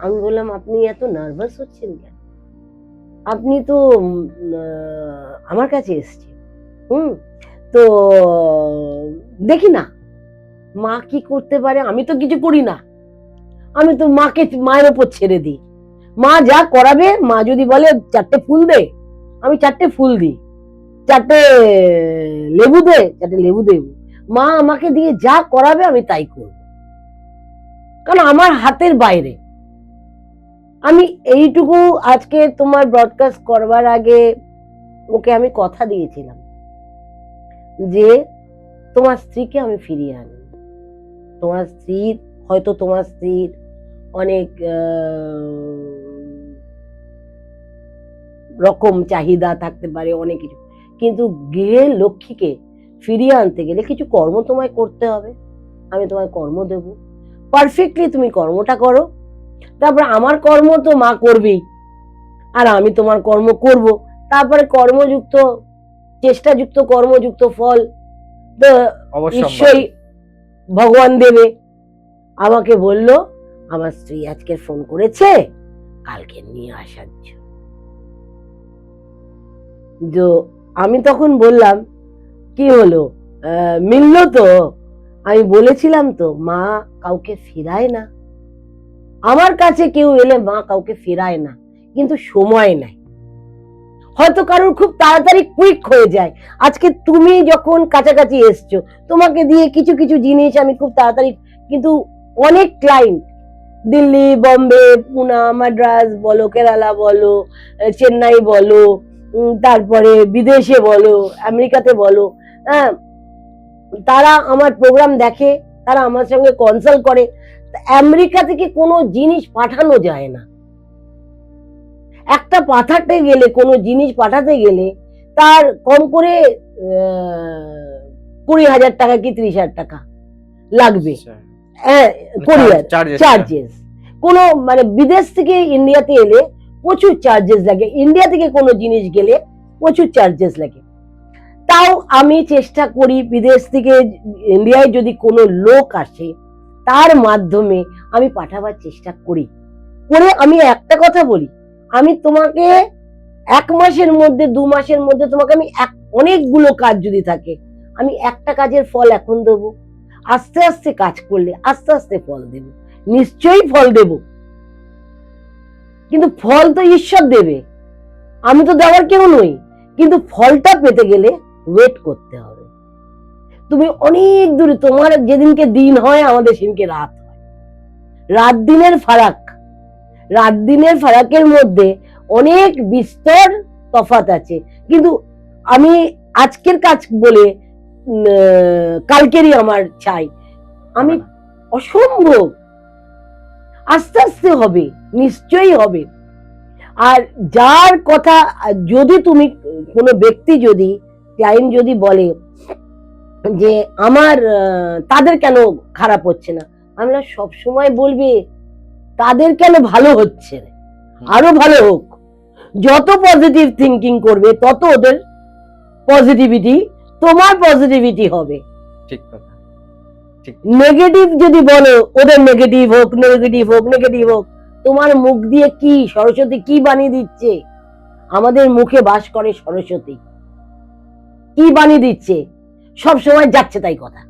আমি বললাম, আপনি এত নার্ভাস হচ্ছেন কেন? আপনি তো আমার কাছে এসছেন, তো দেখি না মা কি করতে পারে। আমি তো কিছু করি না, আমি তো মায়ের ওপর ছেড়ে দিই। মা যা করাবে, মা যদি বলে 4টে ফুল দে, আমি 4টে ফুল দিই, 4টে লেবু দে, 4টে লেবু দেব। মা আমাকে দিয়ে যা করাবে আমি তাই করব, কারণ আমার হাতের বাইরে। আমি এইটুকু আজকে তোমার ব্রডকাস্ট করবার আগে ওকে আমি কথা দিয়েছিলাম যে তোমার স্ত্রীকে আমি ফিরিয়ে আনি। তোমার স্ত্রীর হয়তো তোমার স্ত্রীর অনেক রকম চাহিদা থাকতে পারে, অনেক কিছু, কিন্তু গৃহের লক্ষ্মীকে ফিরিয়ে আনতে গেলে কিছু কর্ম তোমায় করতে হবে। আমি তোমায় কর্ম দেব, পারফেক্টলি তুমি কর্মটা করো। তারপর আমার কর্ম তো মা করবেই, আর আমি তোমার কর্ম করব। তারপরে কর্মযুক্ত চেষ্টাযুক্ত কর্মযুক্ত ফল তো অবশ্যই নিশ্চয়ই ভগবান দেবে। আমাকে বলল আমার স্ত্রী আজকে ফোন করেছে কালকে নিয়ে আসার জন্য। তো আমি তখন বললাম কি হলো, মিললো তো? আমি বলেছিলাম তো মা কাউকে ফিরায় না, আমার কাছে কেউ এলে মা কাউকে ফিরায় না, কিন্তু সময় নাই। হয়তো কারোর খুব তাড়াতাড়ি কুইক হয়ে যায়। আজকে তুমি যখন কাছাকাছি এসছো, তোমাকে দিয়ে কিছু কিছু জিনিস আমি খুব তাড়াতাড়ি, কিন্তু অনেক ক্লায়েন্ট দিল্লি, বম্বে, পুনা, মাদ্রাজ বলো, কেরালা বলো, চেন্নাই বলো, তারপরে বিদেশে বলো, আমেরিকাতে বলো, হ্যাঁ, তারা আমার প্রোগ্রাম দেখে, তারা আমার সঙ্গে কনসাল্ট করে। আমেরিকা থেকে কোনো জিনিস পাঠানো যায় না। একটা পাঠাতে গেলে, কোনো জিনিস পাঠাতে গেলে তার কম করে 20,000 টাকা কি 30,000 টাকা লাগবে। হ্যাঁ, কোরিয়ার চার্জেস। কোনো মানে বিদেশ থেকে ইন্ডিয়াতে এলে প্রচুর চার্জেস লাগে, ইন্ডিয়া থেকে কোনো জিনিস গেলে প্রচুর চার্জেস লাগে। তাও আমি চেষ্টা করি বিদেশ থেকে ইন্ডিয়ায় যদি কোনো লোক আসে তার মাধ্যমে আমি পাঠাবার চেষ্টা করি। করে আমি একটা কথা বলি, আমি তোমাকে 1 মাসের মধ্যে 2 মাসের মধ্যে তোমাকে আমি অনেকগুলো কাজ যদি থাকে, আমি একটা কাজের ফল এখন দেবো। আস্তে আস্তে কাজ করলে আস্তে আস্তে ফল দেব, নিশ্চয়ই ফল দেব। কিন্তু ফল তো ঈশ্বর দেবে, আমি তো দেওয়ার কেউ নই। কিন্তু ফলটা পেতে গেলে ওয়েট করতে হবে। তুমি অনেক দূরে, তোমার যেদিনকে দিন হয় আমাদের সেদিনকে রাত হয়। রাত দিনের ফারাক, রাত দিনের ফারাকের মধ্যে অনেক বিস্তর তফাৎ আছে। কিন্তু আমি আজকের কাজ বলে কালকেরই আমার চাই, আমি অসম্ভব। আস্তে আস্তে হবে, নিশ্চয়ই হবে। আর যার কথা, যদি তুমি কোনো ব্যক্তি যদি ক্লায়েন্ট যদি বলে যে আমার তাদের কেন খারাপ হচ্ছে না, আমরা সব সময় বলবে তাদের কেন ভালো হচ্ছে না, আরো ভালো হোক। যত পজিটিভ থিঙ্কিং করবে তত ওদের পজিটিভিটি, তোমার পজিটিভিটি হবে। ঠিক কথা। নেগেটিভ যদি বলো ওদের নেগেটিভ হোক, নেগেটিভ হোক, নেগেটিভ হোক, তোমার মুখ দিয়ে কি সরস্বতী কি বানিয়ে দিচ্ছে? আমাদের মুখে বাস করে সরস্বতী, কি বানিয়ে দিচ্ছে? সব সময় যাচ্ছে তাই কথা।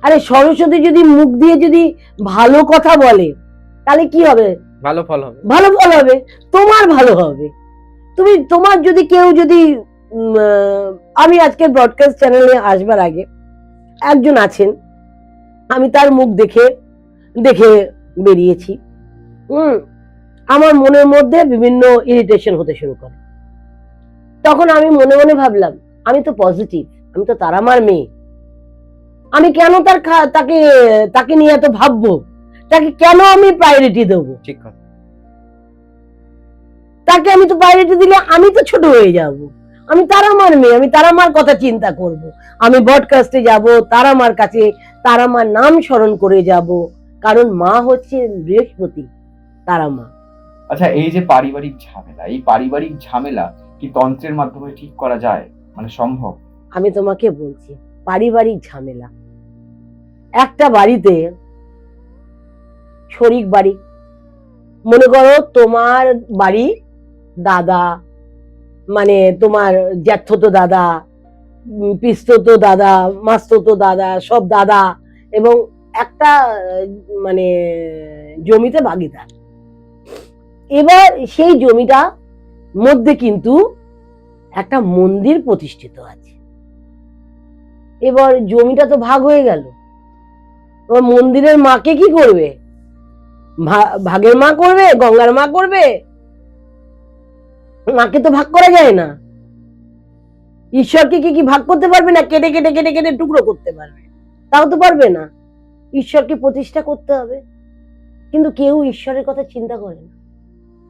আরে সরস্বতী যদি মুখ দিয়ে যদি ভালো কথা বলে তাহলে কি হবে? ভালো ফল হবে, ভালো ফল হবে, তোমার ভালো হবে। তুমি তোমার যদি কেউ যদি আমি আজকে ব্রডকাস্ট চ্যানেলে আসবার আগে একজন আছেন, আমি তার মুখ দেখে দেখে বেরিয়েছি। আমার মনের মধ্যে বিভিন্ন ইরিটেশন হতে শুরু করে। তখন আমি মনে মনে ভাবলাম আমি তো পজিটিভ, আমি তো তার আমার মেয়ে, আমি কেন তাকে নিয়ে এত ভাববো? তাকে কেন আমি প্রায়োরিটি দেবো? ঠিক কথা। তাকে আমি তো প্রায়োরিটি দিলে আমি তো ছোট হয়ে যাব। আমি তার আমার মেয়ে, আমি তার আমার কথা চিন্তা করব। আমি ব্রডকাস্টে যাব, তার আমার কাছে তার আমার নাম স্মরণ করে যাব, কারণ মা হচ্ছে বৃহস্পতি, তারা মা। আচ্ছা, এই যে পারিবারিক ঝামেলা, এই পারিবারিক ঝামেলা কি তন্ত্রের মাধ্যমে ঠিক করা যায়, মানে সম্ভব? আমি তোমাকে বলছি, পারিবারিক ঝামেলা, একটা বাড়িতে শরিক বাড়ি, মনে করো তোমার বাড়ি দাদা, মানে তোমার জ্যাঠতো দাদা, পিস্ততো দাদা, মাস্ততো দাদা, সব দাদা, এবং একটা মানে জমিতে ভাগিদার। এবার সেই জমিটা মধ্যে কিন্তু একটা মন্দির প্রতিষ্ঠিত আছে। এবার জমিটা তো ভাগ হয়ে গেল, এবার মন্দিরের মাকে কি করবে? ভাগের মা করবে, গঙ্গার মা করবে? মাকে তো ভাগ করা যায় না। ঈশ্বরকে কি ভাগ করতে পারবে না? কেটে কেটে কেটে কেটে টুকরো করতে পারবে? তাও তো পারবে না। ঈশ্বরকে প্রতিষ্ঠা করতে হবে, কিন্তু কেউ ঈশ্বরের কথা চিন্তা করে না।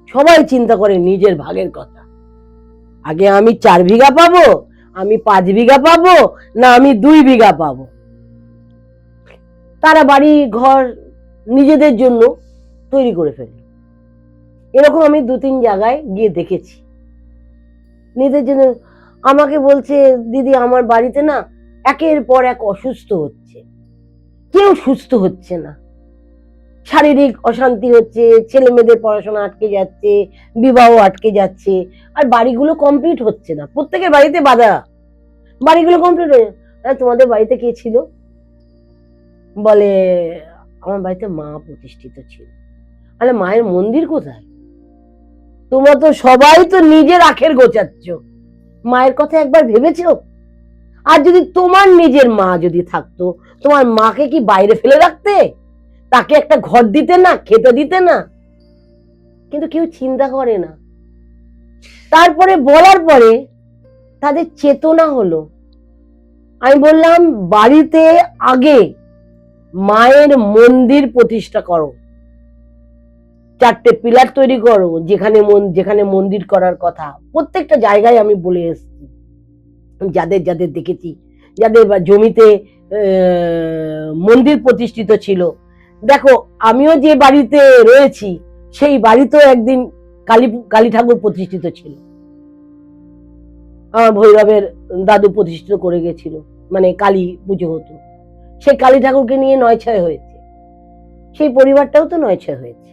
সবাই চিন্তা করে নিজের ভাগের কথা। আগে আমি 4 বিঘা পাবো, আমি 5 বিঘা পাবো, না আমি 2 বিঘা পাবো। তারা বাড়ি ঘর নিজেদের জন্য তৈরি করে ফেলল। এরকম আমি 2-3 জায়গায় গিয়ে দেখেছি। নিজের জন্য আমাকে বলছে, দিদি আমার বাড়িতে না একের পর এক অসুস্থ হচ্ছে, কেউ সুস্থ হচ্ছে না, শারীরিক অশান্তি হচ্ছে, ছেলে মেয়েদের পড়াশোনা আটকে যাচ্ছে, বিবাহ আটকে যাচ্ছে, আর বাড়িগুলো কমপ্লিট হচ্ছে না। প্রত্যেকের বাড়িতে বাধা, বাড়িগুলো কমপ্লিট হয়ে তোমাদের বাড়িতে কে ছিল? বলে আমার বাড়িতে মা প্রতিষ্ঠিত ছিল। আরে মায়ের মন্দির কোথায়? তোমরা তো সবাই তো নিজের আখের গোছাচ্ছ, মায়ের কথা একবার ভেবেছো? আর যদি তোমার নিজের মা যদি থাকতো, তোমার মাকে কি বাইরে ফেলে রাখতে? তাকে একটা ঘর দিতে না, খেতে দিতে না? কিন্তু কেউ চিন্তা করে না। তারপরে বলার পরে তাদের চেতনা হলো। আমি বললাম, বাড়িতে আগে মায়ের মন্দির প্রতিষ্ঠা করো, 4টে পিলার তৈরি করো, যেখানে যেখানে মন্দির করার কথা। প্রত্যেকটা জায়গায় আমি বলে এসেছি, যাদের যাদের দেখেছি, যাদের জমিতে মন্দির প্রতিষ্ঠিত ছিল। দেখো, আমিও যে বাড়িতে রয়েছি সেই বাড়িতেও একদিন কালী ঠাকুর প্রতিষ্ঠিত ছিল। আমার ভৈরবের দাদু প্রতিষ্ঠিত করে গেছিল, মানে কালী পুজো হতো। সেই কালী ঠাকুরকে নিয়ে 9-6 হয়েছে, সেই পরিবারটাও তো 9-6 হয়েছে।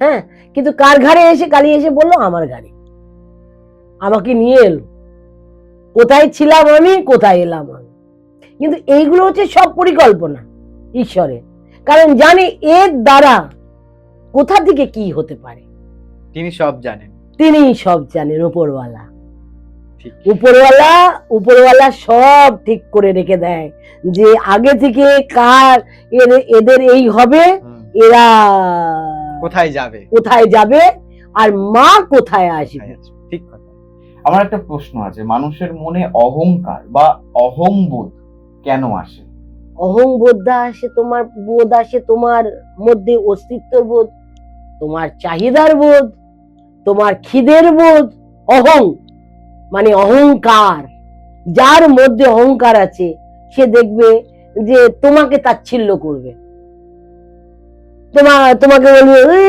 হ্যাঁ, কিন্তু কার ঘাড়ে এসে কালী এসে বললো? আমার ঘাড়ে। আমাকে নিয়ে এলো, কোথায় ছিলাম আমি, কোথায় এলাম আমি। কিন্তু এইগুলো হচ্ছে সব পরিকল্পনা ঈশ্বরের, কারণ জানে এর দ্বারা কোথা থেকে কি হতে পারে। তিনি সব জানেন। তিনি সব জানেন, উপরওয়ালা। ঠিক। উপরওয়ালা সব ঠিক করে রেখে দেয়, যে আগে থেকে কার এদের এই হবে, এরা কোথায় যাবে, আর মা কোথায় আসবে। ঠিক কথা। আমার একটা প্রশ্ন আছে, মানুষের মনে অহংকার বা অহংবোধ কেন আসে? অহংবোধ আসে তোমার মধ্যে অস্তিত্ব বোধ, তোমার চাহিদার বোধ, তোমার খিদের বোধ। অহং মানে অহংকার। যার মধ্যে অহংকার আছে সে দেখবে যে তোমাকে তাচ্ছিল্য করবে, তোমাকে বলবে,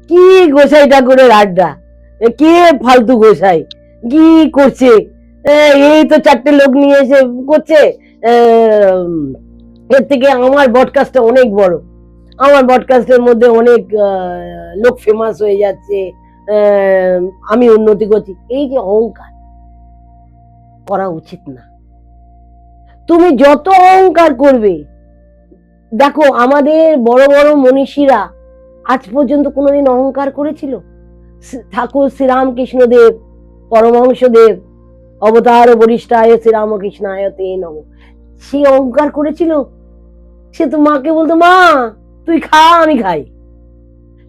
কি গোসাই ঠাকুরের আড্ডা, কে ফালতু গোসাই, কি করছে, এই তো 4টে লোক নিয়ে এসে করছে, এর থেকে আমার বডকাস্টটা অনেক বড়, আমার বডকাস্টের মধ্যে অনেক লোক ফেমাস হয়ে যাচ্ছে, আমি উন্নতি করছি। এই যে অহংকার করা উচিত না। তুমি যত অহংকার করবে, দেখো আমাদের বড় বড় মনীষীরা আজ পর্যন্ত কোনোদিন অহংকার করেছিল? ঠাকুর শ্রীরামকৃষ্ণদেব, পরমহংসদেব, অবতার বরিষ্ঠায় শ্রীরামকৃষ্ণায় তে নমঃ, সে অহংকার করেছিল? সে তো মাকে বলতো, মা তুই খা, আমি খাই।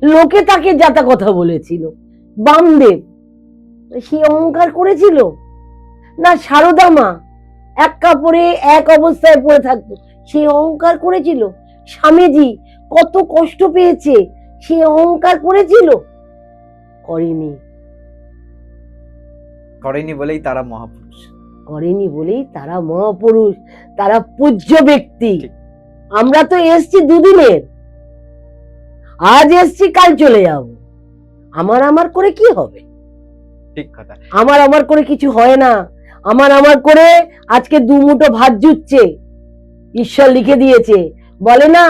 লোকে তাকে যাতা কথা বলেছিল। বামদেব, সে অহংকার করেছিল না? সারদা মা এক কাপড়ে এক অবস্থায় পড়ে থাকতো, সে অহংকার করেছিল? স্বামীজি কত কষ্ট পেয়েছে, সে অহংকার করেছিল? করেনি বলেই তারা মহাপুরুষ। তারা পূজ্য ব্যক্তি। আমরা তো এসছি দুদিনের, আজ এসছি কাল চলে যাব। আমার করে কি হবে? ঠিক কথা। আমার করে কিছু হয় না। আমার করে আজকে 2 মুঠো ভাত জুটছে, ঈশ্বর লিখে দিয়েছে। বলে না,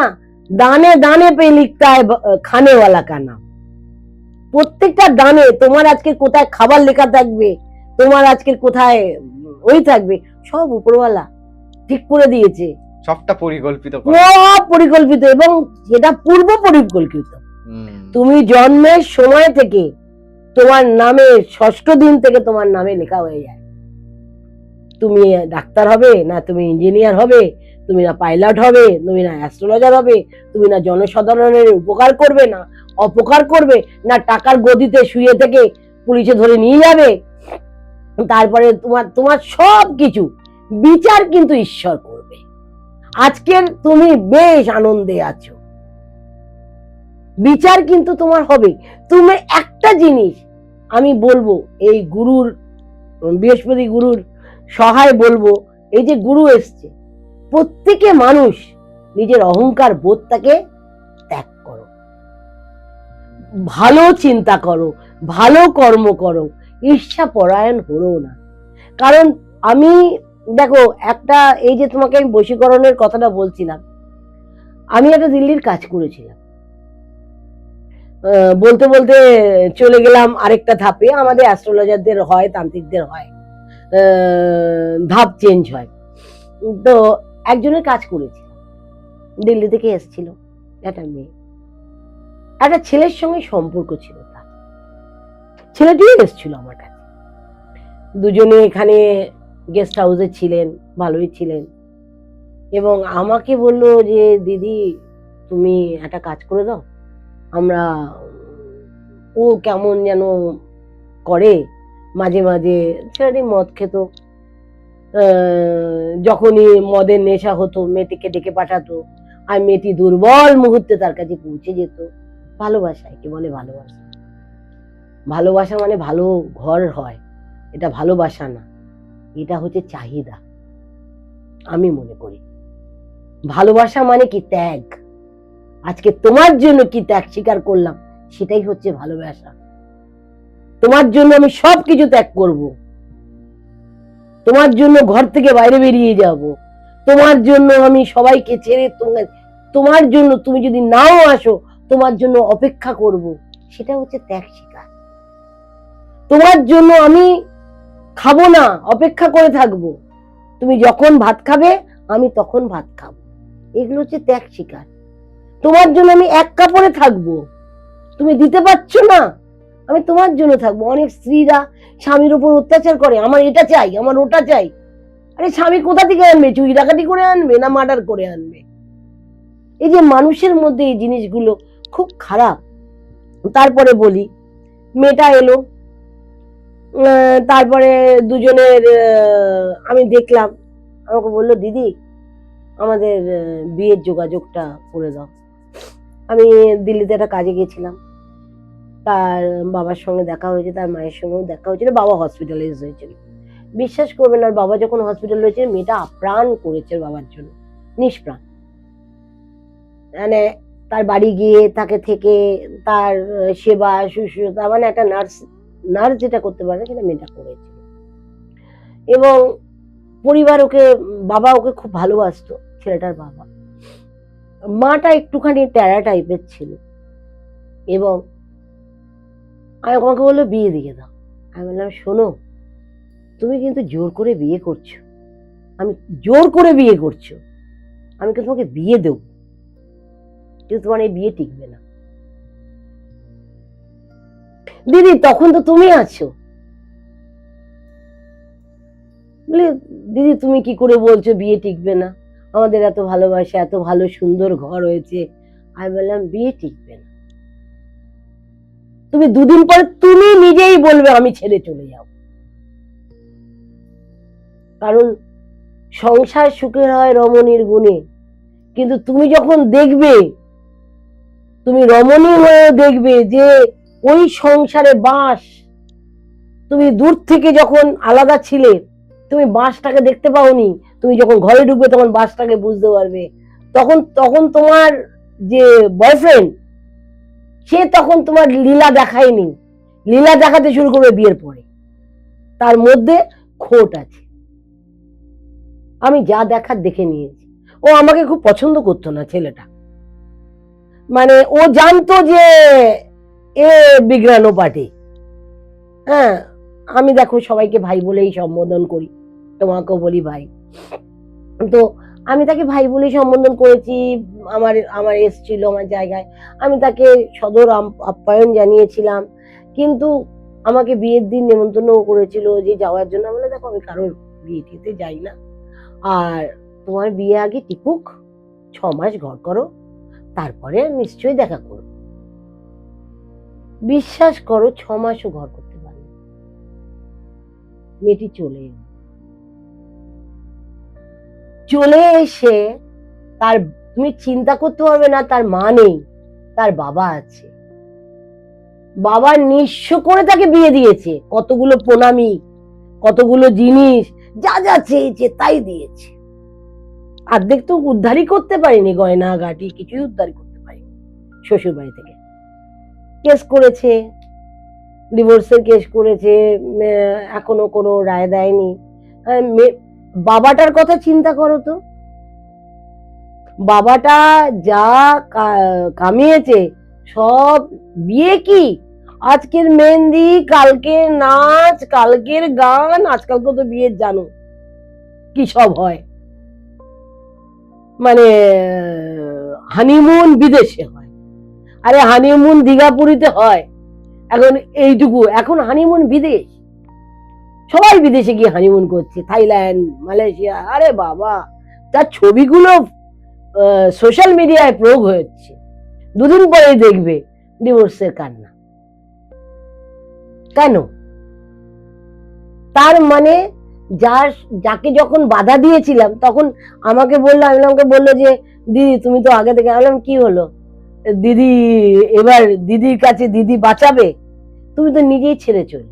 দানে দানে পে লিখতা है খানে ওয়ালা কা নাম। প্রত্যেকটা দানে তোমার আজকে কোথায় খাবার লেখা থাকবে, তোমার আজকে কোথায় ওই থাকবে, সব উপরওয়ালা ঠিক করে দিয়েছে। সবটা পরিকল্পিত, এবং সেটা পূর্ব পরিকল্পিত। তুমি জন্মের সময় থেকে তোমার নামে 6ষ্ঠ দিন থেকে তোমার নামে লেখা হয়ে যায়। তুমি ডাক্তার হবে না, তুমি ইঞ্জিনিয়ার হবে, তুমি না পাইলট হবে, তুমি না অ্যাস্ট্রোলজার হবে, তুমি না জনসাধারণের উপকার করবে না অপকার করবে, না টাকার গদিতে শুয়ে থেকে পুলিশে ধরে নিয়ে যাবে, তারপরে তোমার তোমার সব কিছু বিচার কিন্তু ঈশ্বর করবে। আজকের তুমি বেশ আনন্দে আছো, বিচার কিন্তু তোমার হবে। তুমি একটা জিনিস আমি বলবো, এই গুরুর, বৃহস্পতি গুরুর সহায় বলবো, এই যে গুরু এসছে, প্রত্যেকে মানুষ নিজের অহংকার বোধটাকে ত্যাগ করো, ভালো চিন্তা করো, ভালো কর্ম করো, ঈর্ষা পরায়ণ হলো না। কারণ আমি দেখো একটা, এই যে তোমাকে আমি বশীকরণের কথাটা বলছিলাম, আমি একটা দিল্লির কাজ করেছিলাম, বলতে বলতে চলে গেলাম আরেকটা ধাপে। আমাদের অ্যাস্ট্রোলজারদের হয়, তান্ত্রিকদের হয়, ধাপ চেঞ্জ হয়। তো একজনের কাজ করেছিলাম, দিল্লি থেকে এসেছিল একটা মেয়ে, একটা ছেলের সঙ্গে সম্পর্ক ছিল তার, ছেলেটিও এসেছিল আমার কাছে, দুজনে এখানে গেস্ট হাউসে ছিলেন, ভালোই ছিলেন। এবং আমাকে বললো যে দিদি তুমি একটা কাজ করে দাও, আমরা, ও কেমন যেন করে মাঝে মাঝে, ছেলেটি মদ খেত, যখনই মদের নেশা হতো মেয়েটিকে ডেকে পাঠাতো, আর মেয়েটি দুর্বল মুহূর্তে তার কাছে পৌঁছে যেত। ভালোবাসা, একে বলে ভালোবাসা। ভালোবাসা মানে ভালো ঘর হয়, এটা ভালোবাসা না, এটা হচ্ছে চাহিদা। আমি মনে করি ভালোবাসা মানে কি ত্যাগ। আজকে তোমার জন্য কি ত্যাগ স্বীকার করলাম, সেটাই হচ্ছে ভালোবাসা। তোমার জন্য আমি সবকিছু ত্যাগ করব, তোমার জন্য ঘর থেকে বাইরে বেরিয়ে যাব, তোমার জন্য আমি সবাইকে ছেড়ে তোমার জন্য, তুমি যদি নাও আসো তোমার জন্য অপেক্ষা করব, সেটা হচ্ছে ত্যাগ স্বীকার। তোমার জন্য আমি খাবো না, অপেক্ষা করে থাকবো, তুমি যখন ভাত খাবে আমি তখন ভাত খাবো, এগুলো হচ্ছে ত্যাগ স্বীকার। তোমার জন্য আমি এক কাপড়ে থাকবো, তুমি দিতে পারছো না, আমি তোমার জন্য থাকবো। অনেক স্ত্রীরা স্বামীর উপর অত্যাচার করে, আমার এটা চাই, আমার ওটা চাই। আরে স্বামী কোথা থেকে আনবে? চুরি ডাকাতি করে আনবে না মার্ডার করে আনবে? এই যে মানুষের মধ্যে এই জিনিসগুলো খুব খারাপ। তারপরে বলি, মেয়েটা এলো, তারপরে দুজনের আমি দেখলাম, আমাকে বললো দিদি আমাদের বিয়ের যোগাযোগটা করে দাও। আমি দিল্লিতে একটা কাজে গেছিলাম, তার বাবার সঙ্গে দেখা হয়েছে, তার মায়ের সঙ্গেও দেখা হয়েছিল, বাবা হসপিটালাইজ হয়েছিল। বিশ্বাস করবেন না, বাবা যখন হসপিটাল হয়েছে মেয়েটা আপ্রাণ করেছে বাবার জন্য, নিষ্প্রাণ। মানে তার বাড়ি গিয়ে তাকে থেকে তার সেবা শুশ্রূষা, মানে একটা নার্স যেটা করতে পারে সেটা মেয়েটা করেছিল। এবং পরিবার ওকে, বাবা ওকে খুব ভালোবাসতো, ছেলেটার বাবা। মাটা একটুখানি ট্যারা টাইপের ছিল। এবং আমাকে বললো বিয়ে দিয়ে দাও। আমি বললাম শোনো, তুমি কিন্তু জোর করে বিয়ে করছো, আমি জোর করে বিয়ে করছো, আমি কিন্তু তোমাকে বিয়ে দেবো, কিন্তু তোমার এই বিয়ে টিকবে না। দিদি তখন তো তুমি আছো। বলে দিদি তুমি কি করে বলছো বিয়ে টিকবে না, আমাদের এত ভালোবাসা, এত ভালো সুন্দর ঘর হয়েছে। আমি বললাম বিয়ে টিকবে না, তুমি দুদিন পরে তুমি নিজেই বলবে আমি ছেড়ে চলে যাব। কারণ সংসার সুখের হয় রমণীর গুণে, কিন্তু তুমি যখন দেখবে, তুমি রমণী হয়ে দেখবে যে ওই সংসারে বাঁশ, তুমি দূর থেকে যখন আলাদা ছিলে তুমি বাঁশটাকে দেখতে পাওনি, তুমি যখন ঘরে ঢুকবে তখন বাঁশটাকে বুঝতে পারবে। তখন তোমার যে বয়ফ্রেন্ড, সে তখন তোমার লীলা দেখায়নি, লীলা দেখাতে শুরু করবে বিয়ের পরে। তার মধ্যে খোট আছে, আমি যা দেখার দেখে নিয়েছি। ও আমাকে খুব পছন্দ করতো না ছেলেটা, মানে ও জানতো যে এ বিগ্রানো পার্টি। হ্যাঁ, আমি দেখো সবাইকে ভাই বলেই সম্বোধন করি, তোমাকেও বলি ভাই, তো আমি তাকে ভাই বলেই সম্বোধন করেছি। আমার এসছিল আমার জায়গায়, আমি তাকে সদর আপ্যায়ন জানিয়েছিলাম। কিন্তু আমাকে বিয়ের দিন নেমন্তন্ন করেছিল যে যাওয়ার জন্য। বলে দেখো আমি কারোর বিয়ে টিতে যাই না, আর তোমার বিয়ে আগে টিকুক, 6 মাস ঘর করো, তারপরে নিশ্চয়ই দেখা করো। বিশ্বাস করো 6 মাসও ঘর করতে পারি, মেয়েটি চলে এলো। চলে এসে তার, তুমি চিন্তা করতে পারবে না, তার মা নেই, তার বাবা আছে। বাবা নিঃস্ব করে তাকে বিয়ে দিয়েছে, কতগুলো প্রণামী, কতগুলো জিনিস, যা যা চেয়েছে তাই দিয়েছে। অর্ধেক তো উদ্ধারই করতে পারিনি, গয়না গাটি কিছুই উদ্ধার করতে পারিনি শ্বশুর বাড়ি থেকে। কেস করেছে, ডিভোর্সের কেস করেছে, এখনো কোনো রায় দেয়নি। বাবাটার কথা চিন্তা করো তো, বাবাটা যা কামিয়েছে সব, বিয়ে কি আজকের মেহেন্দি, কালকের নাচ, কালকের গান, আজকালকে তো বিয়ের জানো কি সব হয়, মানে হানিমুন বিদেশে হয়, আরে হানিমুন দীঘাপুরীতে হয়, এখন এইটুকু, এখন হানিমুন বিদেশ, সবাই বিদেশে গিয়ে হানিমুন করছে, থাইল্যান্ড, মালয়েশিয়া, আরে বাবা, তার ছবিগুলো সোশ্যাল মিডিয়ায় প্রয়োগ হচ্ছে, দুদিন পরেই দেখবে ডিভোর্সের কান্না। কেন? তার মানে যাকে যখন বাধা দিয়েছিলাম তখন আমাকে বললো, আমাকে বললো যে দিদি তুমি তো আগে থেকে, বললাম কি হলো দিদি, এবার দিদির কাছে দিদি বাঁচাবে? তুমি তো নিজেই ছেড়ে চলে।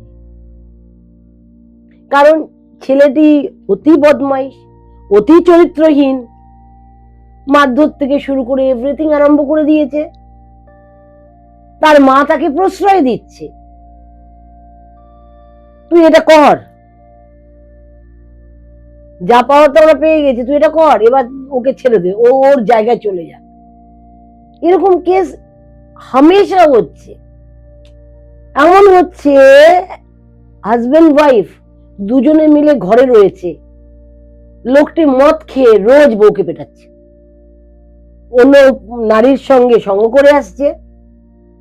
কারণ ছেলেটি অতি বদমাইশ, অতি চরিত্রহীন, মারধর থেকে শুরু করে এভরিথিং আরম্ভ করে দিয়েছে। তার মা তাকে প্রশ্রয় দিচ্ছে, তুই এটা কর, যা পাওয়ার তো আমরা পেয়ে গেছি, তুই এটা কর, এবার ওকে ছেড়ে দে, ও ওর জায়গায় চলে যা। এরকম কেস হামেশা হচ্ছে। এমন হচ্ছে হাজবেন্ড ওয়াইফ দুজনে মিলে ঘরে রয়েছে, লোকটি মদ খেয়ে রোজ বউকে পেটাচ্ছে, অন্য নারীর সঙ্গে সঙ্গ করে আসছে,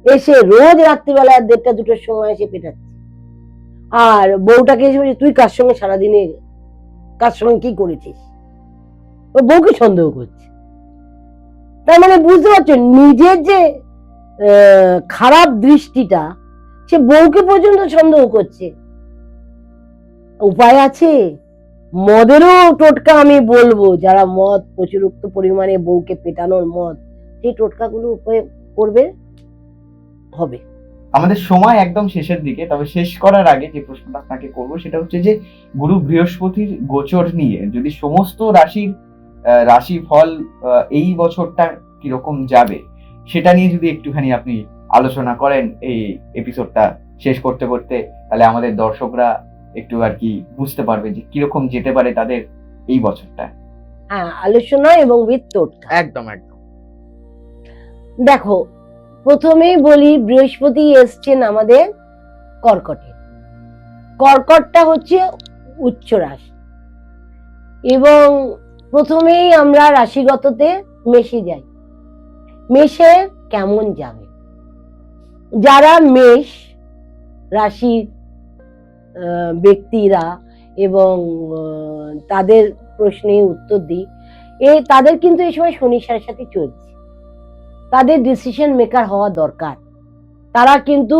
এসে রোজ রাত্রিবেলা 1:30-2টার সময় এসে পেটাচ্ছে। আর বউটাকে এসে বলছে তুই কার সঙ্গে সারাদিনে, কার সঙ্গে কি করেছিস, ও বউকে সন্দেহ করছে। তার মানে বুঝতে পারছো নিজের যে খারাপ দৃষ্টিটা, সে বউকে পর্যন্ত সন্দেহ করছে। উপায় আছে, মদেরও টোটকা আমি বলবো, যারা মদ প্রচুরক্ত পরিমাণে বউকে পেটানোর মদ, সেই টোটকাগুলো উপয়োগ করবে, হবে। আমাদের সময় একদম শেষের দিকে, তবে শেষ করার আগে যে প্রশ্নটা আপনাকে করবো সেটা হচ্ছে যে গুরু বৃহস্পতির গোচর নিয়ে যদি সমস্ত রাশির রাশি ফল এই বছরটা কিরকম যাবে সেটা নিয়ে যদি একটুখানি আপনি আলোচনা করেন এই এপিসোডটা শেষ করতে করতে, তাহলে আমাদের দর্শকরা একটু আর কি বুঝতে পারবে যে কিরকম যেতে পারে তাদের এই বছরটা। হ্যাঁ, আলোচনা এবং উইথ টোটকা। একদম একদম। দেখো, প্রথমেই বলি বৃহস্পতি এসছেন আমাদের কর্কটে। কর্কটটা হচ্ছে উচ্চ রাশি, এবং প্রথমেই আমরা রাশিগততে মেষে যাই। মেষে কেমন যাবে? যারা মেষ রাশির ব্যক্তিরা, এবং তাদের প্রশ্নে উত্তর দিই, তাদের কিন্তু এই সময় শনির সাথে চলছে, তাদের ডিসিশন মেকার হওয়া দরকার। তারা কিন্তু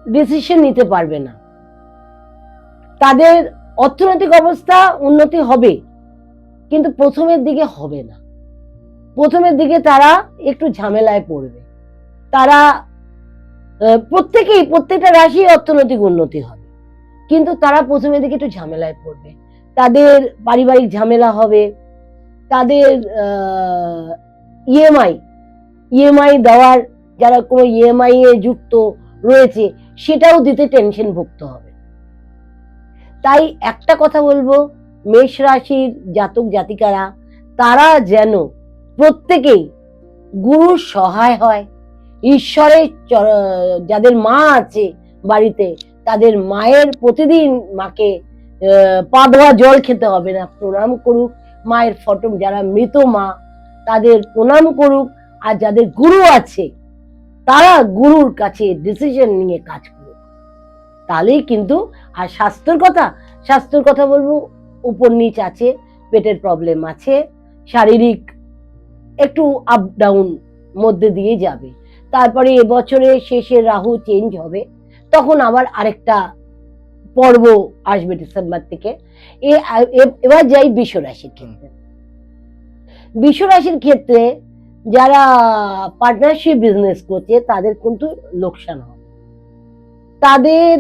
ডিসিশন নিতে পারবে না। তাদের অর্থনৈতিক অবস্থা উন্নতি হবে, কিন্তু প্রথমের দিকে হবে না। প্রথমের দিকে তারা একটু ঝামেলায় পড়বে। তারা প্রত্যেকটা রাশি অর্থনৈতিক উন্নতি হবে, কিন্তু তারা প্রথমের দিকে একটু ঝামেলায় পড়বে। তাদের পারিবারিক ঝামেলা হবে, তাদের ইএমআই দেওয়ার, যারা কোনো ইএমআই এ যুক্ত রয়েছে সেটাও দিতে টেনশন ভুগতে হবে। তাই একটা কথা বলবো, মেষ রাশির জাতক জাতিকারা, তারা যেন প্রত্যেকেই গুরুর সহায় হয়। ঈশ্বরের, যাদের মা আছে বাড়িতে, তাদের মায়ের প্রতিদিন মাকে পা ধোয়া জল খেতে হবে না, প্রণাম করুক। মায়ের ফটো, যারা মৃত মা তাদের প্রণাম করুক। আর যাদের গুরু আছে তারা গুরুর কাছে ডিসিশন নিয়ে কাজ করুক, তাহলেই কিন্তু। আর স্বাস্থ্যের কথা বলবো, উপর নিচ আছে, পেটের প্রবলেম আছে, শারীরিক একটু আপ ডাউন মধ্যে দিয়ে যাবে। তারপরে এবছরের শেষে রাহু চেঞ্জ হবে, তখন আবার আরেকটা পর্ব আসবে ডিসেম্বর থেকে। এবার যাই বৃষ রাশির ক্ষেত্রে। বৃষ রাশির ক্ষেত্রে যারা পার্টনারশিপ বিজনেস করছে তাদের কিন্তু লোকসান হয়, তাদের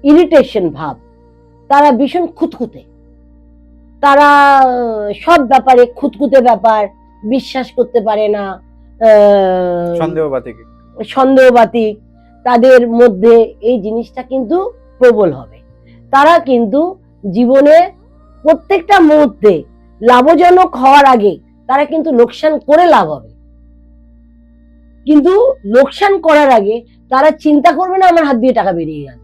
ইরিটেশন ভাব, তারা ভীষণ খুঁতখুঁতে, তারা সব ব্যাপারে খুঁতখুঁতে ব্যাপার, বিশ্বাস করতে পারে না, সন্দেহবাতিক সন্দেহবাতিক, তাদের মধ্যে এই জিনিসটা কিন্তু প্রবল হবে। তারা কিন্তু জীবনে প্রত্যেকটা মুহূর্তে লাভজনক হওয়ার আগে তারা কিন্তু লোকসান করে লাভ হবে, কিন্তু লোকসান করার আগে তারা চিন্তা করবে না আমার হাত দিয়ে টাকা বেরিয়ে গেল।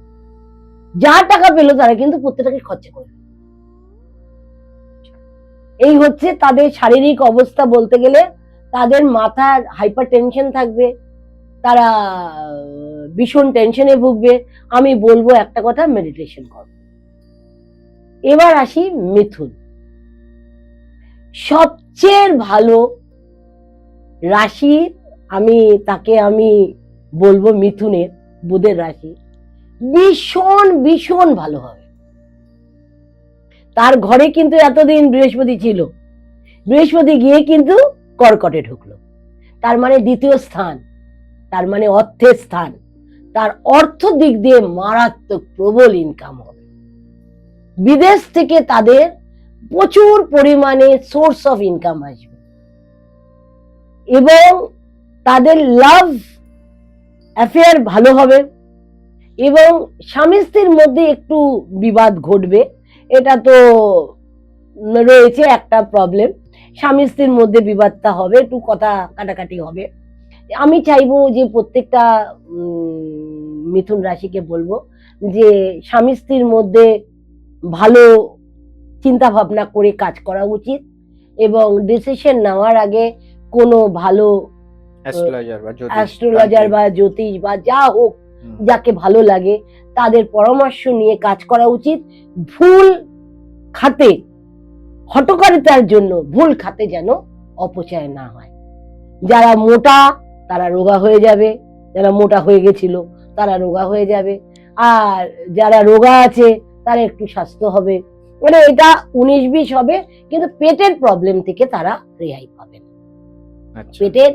যা টাকা পেলো তারা কিন্তু প্রত্যেকটাকে খরচা করবে। এই হচ্ছে তাদের শারীরিক অবস্থা। বলতে গেলে তাদের মাথার হাইপার টেনশন থাকবে, তারা ভীষণ টেনশনে ভুগবে। আমি বলবো একটা কথা, মেডিটেশন করো। এবার আসি মিথুন। সবচেয়ে ভালো রাশি তাকে আমি বলবো মিথুনের, বুধের রাশি ভীষণ ভীষণ ভালো হবে। তার ঘরে কিন্তু এতদিন বৃহস্পতি ছিল, বৃহস্পতি গিয়ে কিন্তু কর্কটে ঢুকলো, তার মানে দ্বিতীয় স্থান, তার মানে অর্থের স্থান। তার অর্থ দিক দিয়ে মারাত্মক প্রবল ইনকাম হবে। বিদেশ থেকে তাদের প্রচুর পরিমাণে সোর্স অফ ইনকাম আসবে এবং তাদের লাভ অ্যাফেয়ার ভালো হবে এবং স্বামী স্ত্রীর মধ্যে একটু বিবাদ ঘটবে, এটা তো রয়েছে একটা প্রবলেম। স্বামী স্ত্রীর মধ্যে বিবাদটা হবে, একটু কথা কাটাকাটি হবে। আমি চাইবো যে প্রত্যেকটা মিথুন রাশিকে বলবো যে স্বামী স্ত্রীর মধ্যে ভালো চিন্তা ভাবনা করে কাজ করা উচিত এবং ডিসিশন নেওয়ার আগে কোনো ভালো অ্যাস্ট্রোলজার বা জ্যোতিষ বা যা হোক, যাকে ভালো লাগে তাদের পরামর্শ নিয়ে কাজ করা উচিত। ভুল খাতে, হঠকারিতার জন্য ভুল খাতে যেন অপচয় না হয়। যারা মোটা তারা রোগা হয়ে যাবে, যারা মোটা হয়ে গেছিল তারা রোগা হয়ে যাবে, আর যারা রোগা আছে তারা একটু স্বাস্থ্য হবে। মানে এটা 19-20 হবে, কিন্তু পেটের প্রবলেম থেকে তারা রেহাই পাবেন। পেটের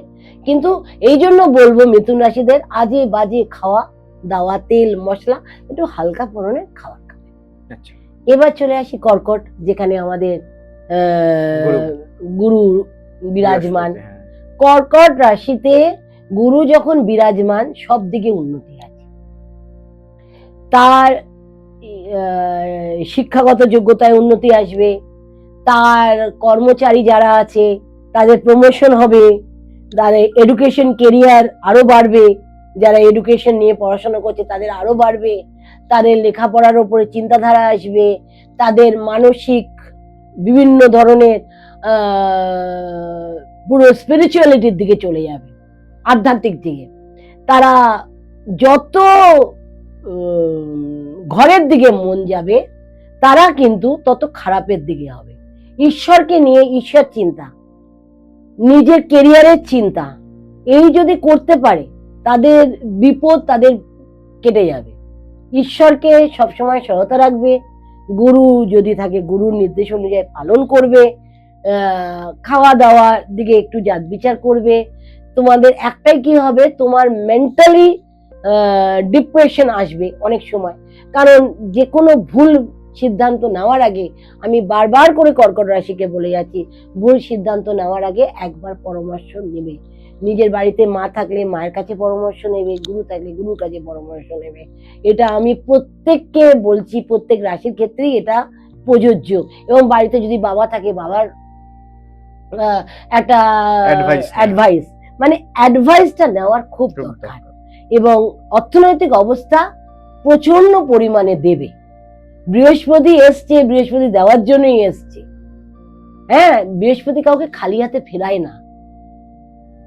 কিন্তু এই জন্য বলবো মিথুন রাশিদের আজে বাজে খাওয়া দাওয়া, তেল মশলা একটু হালকা পরিমাণের খাবার খাবে। এবার চলে আসি কর্কট, যেখানে আমাদের গুরু বিরাজমান। কর্কট রাশিতে গুরু যখন বিরাজমান সব দিকে উন্নতি আছে। তার শিক্ষাগত যোগ্যতায় উন্নতি আসবে, তার কর্মচারী যারা আছে তাদের প্রমোশন হবে, তাদের এডুকেশন কেরিয়ার আরো বাড়বে, যারা এডুকেশন নিয়ে পড়াশোনা করছে তাদের আরো বাড়বে, তাদের লেখাপড়ার উপরে চিন্তাধারা আসবে, তাদের মানসিক বিভিন্ন ধরনের পুরো স্পিরিচুয়ালিটির দিকে চলে যাবে, আধ্যাত্মিক দিকে। তারা যত ঘরের দিকে মন যাবে তারা কিন্তু তত খারাপের দিকে হবে। ঈশ্বরকে নিয়ে, ঈশ্বর চিন্তা, নিজের কেরিয়ারের চিন্তা, এই যদি করতে পারে তাদের বিপদ তাদের কেটে যাবে। ঈশ্বরকে সবসময় সহায়তা রাখবে, গুরু যদি থাকে গুরুর নির্দেশ অনুযায়ী পালন করবে, খাওয়া দাওয়ার দিকে একটু জাত বিচার করবে। তোমাদের একটাই কি হবে, তোমার মেন্টালি ডিপ্রেশন আসবে অনেক সময়, কারণ যে কোনো ভুল সিদ্ধান্ত নেওয়ার আগে, আমি বারবার করে কর্কট রাশিকে বলে যাচ্ছি, ভুল সিদ্ধান্ত নেওয়ার আগে একবার পরামর্শ নেবে। নিজের বাড়িতে মা থাকলে মায়ের কাছে পরামর্শ নেবে, গুরু থাকলে গুরুর কাছে পরামর্শ নেবে। এটা আমি প্রত্যেককে বলছি, প্রত্যেক রাশির ক্ষেত্রেই এটা প্রযোজ্য। এবং বাড়িতে যদি বাবা থাকে, বাবার একটা অ্যাডভাইস, মানে অ্যাডভাইসটা নেওয়ার খুব দরকার। এবং অর্থনৈতিক অবস্থা প্রচন্ড পরিমাণে দেবে। বৃহস্পতি এসছে, বৃহস্পতি দেওয়ার জন্যই এসছে। হ্যাঁ, বৃহস্পতি কাউকে খালি হাতে ফেরায় না।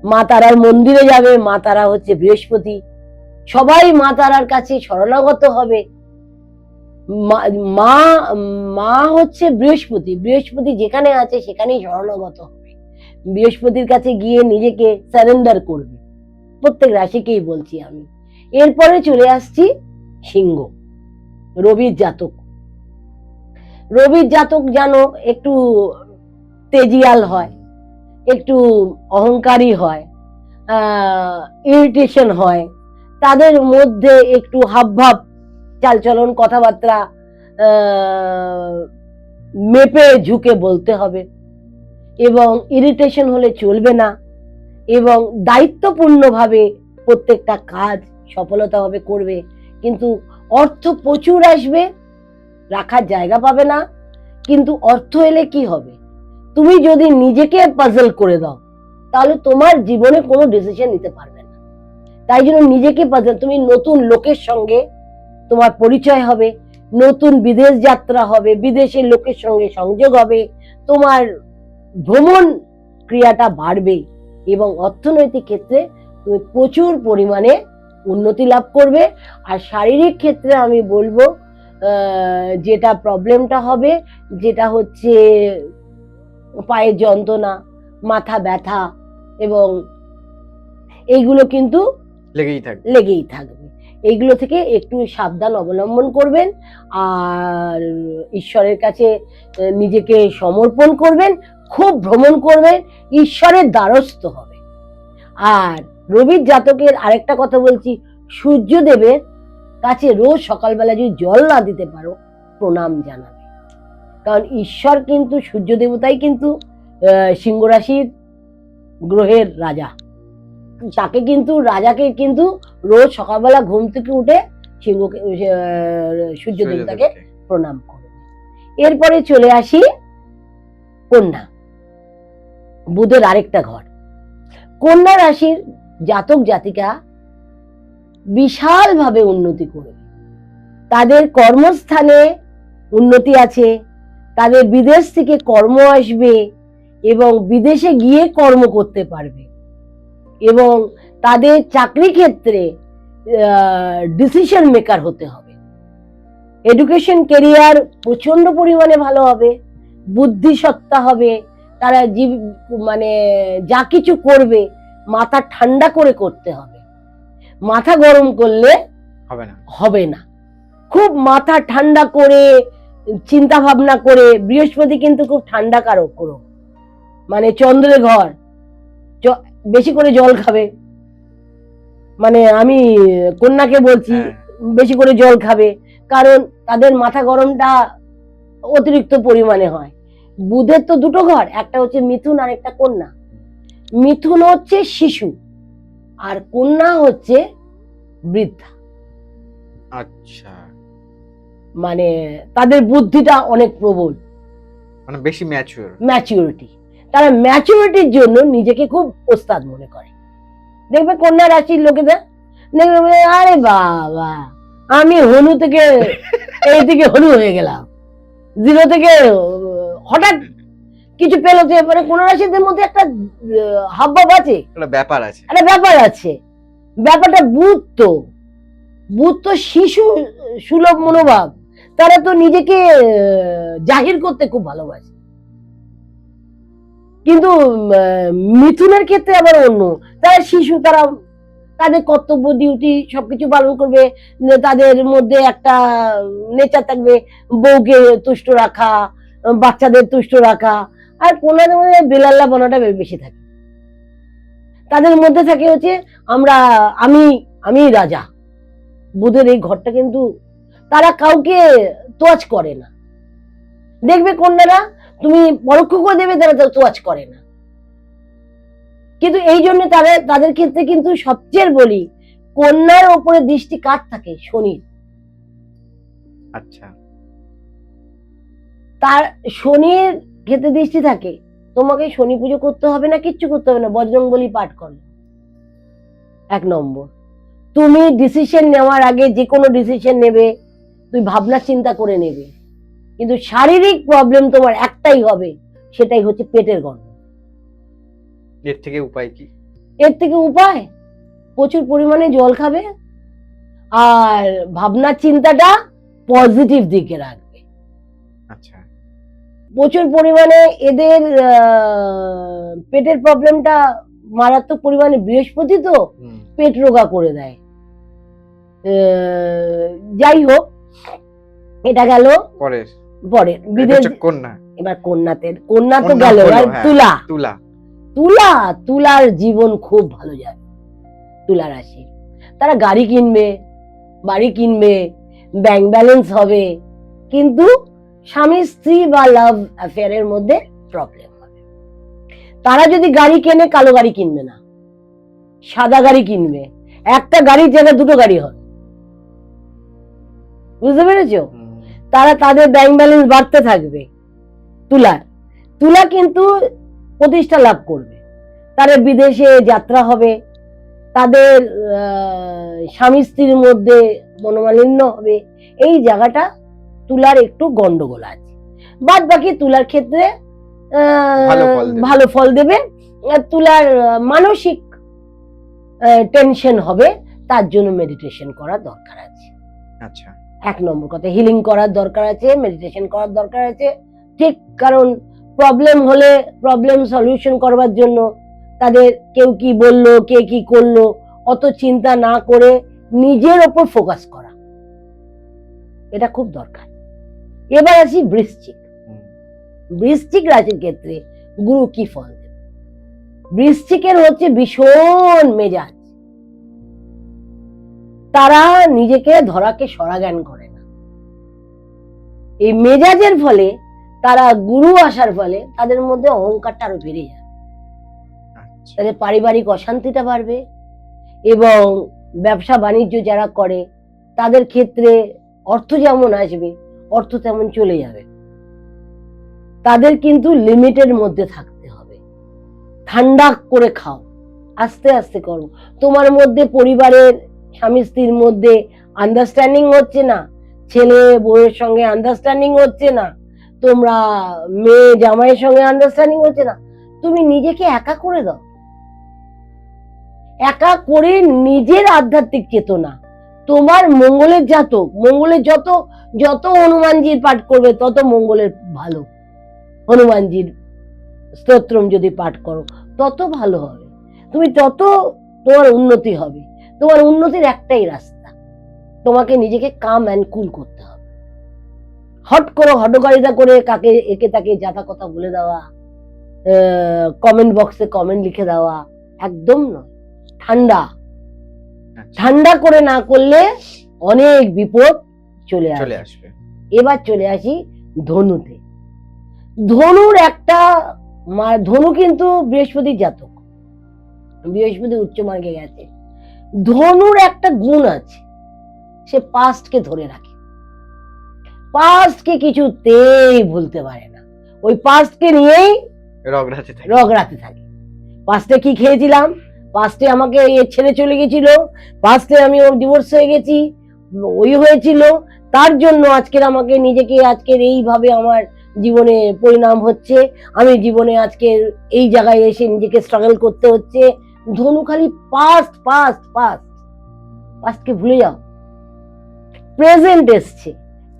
মা তারার মন্দিরে যাবে, মা তারা হচ্ছে বৃহস্পতি, সবাই মা তারার কাছে শরণাগত হবে। মা হচ্ছে বৃহস্পতি, বৃহস্পতি যেখানে আছে সেখানেই শরণাগত হবে, বৃহস্পতির কাছে গিয়ে নিজেকে সারেন্ডার করবে। প্রত্যেক রাশিকেই বলছি আমি, এরপরে চলে আসছি সিংহ, রবির জাতক। রবির জাতক জানো একটু তেজিয়াল হয়, একটু অহংকারী হয়, ইরিটেশন হয়, তাদের মধ্যে একটু হাবভাব, চালচলন, কথাবার্তা মেপে ঝুঁকে বলতে হবে, এবং ইরিটেশন হলে চলবে না, এবং দায়িত্বপূর্ণভাবে প্রত্যেকটা কাজ সফলতাভাবে করবে। কিন্তু অর্থ প্রচুর আসবে, রাখার জায়গা পাবে না। কিন্তু অর্থ এলে কি হবে, তুমি যদি নিজেকে পাজল করে দাও তাহলে তোমার জীবনে কোনো ডিসিশন নিতে পারবে না। তাই জন্য নিজেকে পাজল, তুমি নতুন লোকের সঙ্গে তোমার পরিচয় হবে, নতুন বিদেশ যাত্রা হবে, বিদেশের লোকের সঙ্গে সংযোগ হবে, তোমার ভ্রমণ ক্রিয়াটা বাড়বে, এবং অর্থনৈতিক ক্ষেত্রে তুমি প্রচুর পরিমাণে উন্নতি লাভ করবে। আর শারীরিক ক্ষেত্রে আমি বলবো যেটা প্রবলেমটা হবে, যেটা হচ্ছে পায়ের যন্ত্রণা, মাথা ব্যথা, এবং এইগুলো কিন্তু লেগেই থাকবে। এইগুলো থেকে একটু সাবধান অবলম্বন করবেন, আর ঈশ্বরের কাছে নিজেকে সমর্পণ করবেন, খুব ভ্রমণ করবেন, ঈশ্বরের দ্বারস্থ হবে। আর রবির জাতকের আরেকটা কথা বলছি, সূর্যদেবের কাছে রোজ সকালবেলা যদি জল না দিতে পারো, প্রণাম জানাবে। কারণ ঈশ্বর কিন্তু, সূর্য দেবতাই কিন্তু সিংহ রাশির গ্রহের রাজা। তাকে কিন্তু, রাজাকে কিন্তু রোজ সকালবেলা ঘুম থেকে উঠে সূর্য দেবতাকে প্রণাম করবে। এরপরে চলে আসি কন্যা, বুধের আরেকটা ঘর। কন্যা রাশির জাতক জাতিকা বিশালভাবে উন্নতি করবে, তাদের কর্মস্থানে উন্নতি আছে, তাদের বিদেশ থেকে কর্ম আসবে, এবং বিদেশে গিয়ে কর্ম করতে পারবে, এবং তাদের চাকরি ক্ষেত্রে ডিসিশন মেকার হতে হবে। এডুকেশন ক্যারিয়ার প্রচন্ড পরিমাণে ভালো হবে, বুদ্ধিসত্তা হবে, তারা মানে যা কিছু করবে মাথা ঠান্ডা করে করতে হবে, মাথা গরম করলে হবে না। খুব মাথা ঠান্ডা করে চিন্তা ভাবনা করে, বৃহস্পতি কিন্তু খুব ঠান্ডা কারক করো, মানে চন্দ্রের ঘর, বেশি করে জল খাবে, মানে আমি কন্যাকে বলছি বেশি করে জল খাবে, কারণ তাদের মাথা গরমটা অতিরিক্ত পরিমাণে হয়। বুধের তো দুটো ঘর, একটা হচ্ছে মিথুন আর একটা কন্যা। মিথুন হচ্ছে শিশু, আর কন্যা হচ্ছে বৃদ্ধা। আচ্ছা, মানে তাদের বুদ্ধিটা অনেক প্রবল, মানে বেশি ম্যাচুরিটি, তারা ম্যাচুরিটির জন্য নিজেকে খুব ওস্তাদ মনে করে। দেখবে কন্যা রাশির লোকেদের দেখবে, আরে বাবা আমি হনু থেকে এই থেকে হনু হয়ে গেলাম, জিরো থেকে হঠাৎ কিছু পেলো, মানে কন্যা রাশিদের মধ্যে একটা হাবভাব আছে, একটা ব্যাপার আছে। ব্যাপারটা বুধ তো শিশু সুলভ মনোভাব, তারা তো নিজেকে জাহির করতে খুব ভালোবাসে। কিন্তু মিথুনের ক্ষেত্রে আবার অন্য, তারা শিশু, তারা তাদের কর্তব্য ডিউটি সবকিছু পালন করবে, তাদের মধ্যে একটা নেচার থাকবে বউকে তুষ্ট রাখা, বাচ্চাদের তুষ্ট রাখা। আর কোনাদের মধ্যে বেলাল্লা বনাটা বেশি থাকে, তাদের মধ্যে থাকে হচ্ছে আমি রাজা। বুধের এই ঘরটা কিন্তু তারা কাউকে তোয়াজ করে না, দেখবে কন্যারা তুমি পরোক্ষ করে দেবে, তারা তোয়াজ করে না। কিন্তু এই জন্য তাদের ক্ষেত্রে কিন্তু সবচেয়ে বলি, কন্যার ওপরে দৃষ্টি কার থাকে? শনির। আচ্ছা, তার শনির ক্ষেত্রে দৃষ্টি থাকে, তোমাকে শনি পুজো করতে হবে না, কিচ্ছু করতে হবে না, বজরংবলী পাঠ করো। 1 নম্বর, তুমি ডিসিশন নেওয়ার আগে যে কোনো ডিসিশন নেবে তুমি ভাবনা চিন্তা করে নেবে, কিন্তু শারীরিক প্রবলেম তোমার একটাই হবে, সেটাই হচ্ছে পেটের গন্ডগোল। এর থেকে উপায় কি? এর থেকে উপায় প্রচুর পরিমাণে জল খাবে, আর ভাবনা চিন্তাটা পজিটিভ দিকে রাখবে। আচ্ছা, প্রচুর পরিমাণে এদের পেটের প্রবলেমটা মারাত্মক পরিমাণে, বৃহস্পতি তো পেট রোগা করে দেয়, যাই হোক, এটা গেল পরের পরের এটা বিদেশ। হচ্ছে কন্যা। এবার কন্যা তো কন্যা গেল, হলো, আর হ্যাঁ। তুলা। তুলা। তুলার জীবন খুব ভালো যাবে। তুলা রাশি, তারা গাড়ি কিনবে, বাড়ি কিনবে, ব্যাংক ব্যালেন্স হবে, কিন্তু স্বামী স্ত্রী বা লাভ অ্যাফেয়ারের মধ্যে প্রবলেম হবে। তারা যদি গাড়ি কেনে, কালো গাড়ি কিনবে না, সাদা গাড়ি কিনবে। একটা গাড়ির জায়গায় দুটো গাড়ি হবে, বুঝতে পেরেছো? তারা তাদের ব্যাংক ব্যালেন্স বাড়তে থাকবে। তুলা কিন্তু প্রতিষ্ঠা লাভ করবে, তারা বিদেশে যাত্রা হবে, তাদের স্বামী স্ত্রীর মধ্যে মনোমালিন্য হবে। এই জায়গাটা তুলার একটু গন্ডগোল আছে। বাদ বাকি তুলার ক্ষেত্রে ভালো ফল দেবে। তুলার মানসিক টেনশন হবে, তার জন্য মেডিটেশন করার দরকার আছে। আচ্ছা, 1 নম্বর কথা, হিলিং করার দরকার আছে, মেডিটেশন করার দরকার আছে। ঠিক, কারণ প্রবলেম হলে প্রবলেম সলিউশন করবার জন্য তাদের কেউ কি বললো, কে কি করলো, অত চিন্তা না করে নিজের ওপর ফোকাস করা, এটা খুব দরকার। এবার আসি বৃশ্চিক রাশির ক্ষেত্রে গুরু কি ফল দেবে। বৃশ্চিকের হচ্ছে ভীষণ মেজাজ, তারা নিজেকে ধরাকে সরা জ্ঞান করে না। এই মেজাজের ফলে তারা গুরু আসার ফলে তাদের মধ্যে অহংকারটা আরো বেড়ে যাবে, তাদের পারিবারিক অশান্তিটা বাড়বে, এবং ব্যবসা বাণিজ্য যারা করে তাদের ক্ষেত্রে অর্থ যেমন আসবে, অর্থ তেমন চলে যাবে। তাদের কিন্তু লিমিটের মধ্যে থাকতে হবে। ঠান্ডা করে খাও, আস্তে আস্তে করো। তোমার মধ্যে পরিবারের স্বামী স্ত্রীর মধ্যে আন্ডারস্ট্যান্ডিং হচ্ছে না, ছেলে বউয়ের সঙ্গে আন্ডারস্ট্যান্ডিং হচ্ছে না, তোমরা মেয়ে জামাইয়ের সঙ্গে আন্ডারস্ট্যান্ডিং হচ্ছে না, তুমি নিজেকে একা করে দাও। একা করে নিজের আধ্যাত্মিক চেতনা, তোমার মঙ্গলের জাতক, মঙ্গলের যত হনুমানজির পাঠ করবে তত মঙ্গলের ভালো। হনুমানজির স্তোত্রম যদি পাঠ করো তত ভালো হবে, তুমি তত তোমার উন্নতি হবে। তোমার উন্নতির একটাই রাস্তা, তোমাকে নিজেকে কাম অ্যান্ড কুল করতে হবে। হটকারিতা করে কাকে একে তাকে যাতা কথা বলে দেওয়া, কমেন্ট বক্সে কমেন্ট লিখে দেওয়া একদম নয়। ঠান্ডা করে না করলে অনেক বিপদ চলে আসবে। এবার চলে আসি ধনুতে। ধনু কিন্তু বৃহস্পতির জাতক, বৃহস্পতি উচ্চ মার্গে গেছে। ধনুর একটা গুণ আছে, সে পাস্টকে ধরে রাখে, পাস্টকে কিছুতেই ভুলতে পারে না। ওই পাস্টকে নিয়েই রগড়াতে থাকে। পাস্টে কি খেয়েছিলাম, পাস্টে আমাকে ছেড়ে চলে গেছিল, পাস্টে আমি ওর ডিভোর্স হয়ে গেছি, ওই হয়েছিল, তার জন্য আজকের আমাকে নিজেকে আজকের এইভাবে আমার জীবনে পরিণাম হচ্ছে, আমি জীবনে আজকের এই জায়গায় এসে নিজেকে স্ট্রাগল করতে হচ্ছে। ধনু খালি পাস্টকে ভুলে যাও।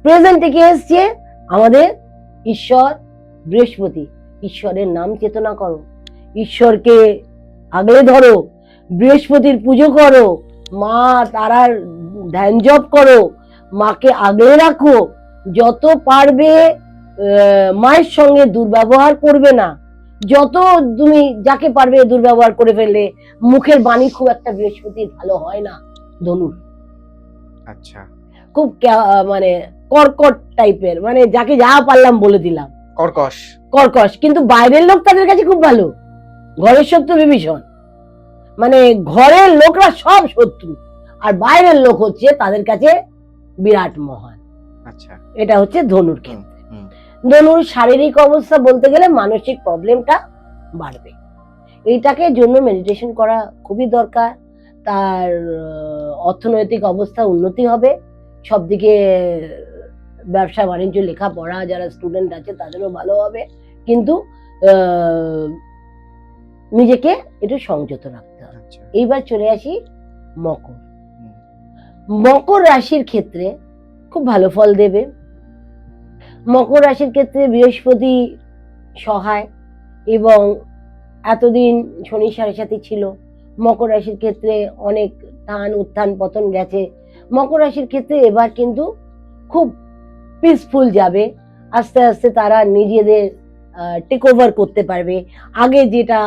প্রেজেন্টে কি এসছে আমাদের ঈশ্বর বৃহস্পতি। ঈশ্বরের নাম চেতনা করো, ঈশ্বরকে আগলে ধরো, বৃহস্পতির পুজো করো, মা তারার ধ্যান জপ করো, মাকে আগলে রাখো। যত পারবে মায়ের সঙ্গে দুর্ব্যবহার করবে না, যত তুমি যাকে পারবে দুর্ব্যবহার করে ফেললে। মুখের বাণী খুব একটা বৃহস্পতির ভালো হয় না ধনুর। আচ্ছা, খুব মানে কর্কট টাইপের, মানে যাকে যা পারলাম বলে দিলাম, কর্কশ। কিন্তু বাইরের লোক তাদের কাছে খুব ভালো। ঘরের শত্রু বিভীষণ, মানে ঘরের লোকরা সব শত্রু, আর বাইরের লোক হচ্ছে তাদের কাছে বিরাট মহান। আচ্ছা, এটা হচ্ছে ধনুর ক্ষেত্রে। ধনুর শারীরিক অবস্থা বলতে গেলে মানসিক প্রবলেমটা বাড়বে, এইটাকে জন্য মেডিটেশন করা খুবই দরকার। তার অর্থনৈতিক অবস্থা উন্নতি হবে, সব দিকে ব্যবসা বাণিজ্য লেখাপড়া যারা স্টুডেন্ট আছে তাদেরও ভালো হবে, কিন্তু নিজেকে একটু সংযত রাখতে হবে। এইবার চলে আসি মকর রাশির ক্ষেত্রে খুব ভালো ফল দেবে। মকর রাশির ক্ষেত্রে বৃহস্পতি সহায়, এবং এতদিন শনি সাড়ে সাথী ছিল। মকর রাশির ক্ষেত্রে অনেক উত্থান পতন গেছে, মকর রাশির ক্ষেত্রে এবার কিন্তু খুব পিসফুল যাবে। আস্তে আস্তে তারা নিজেদের টেক ওভার করতে পারবে। আগে যেটা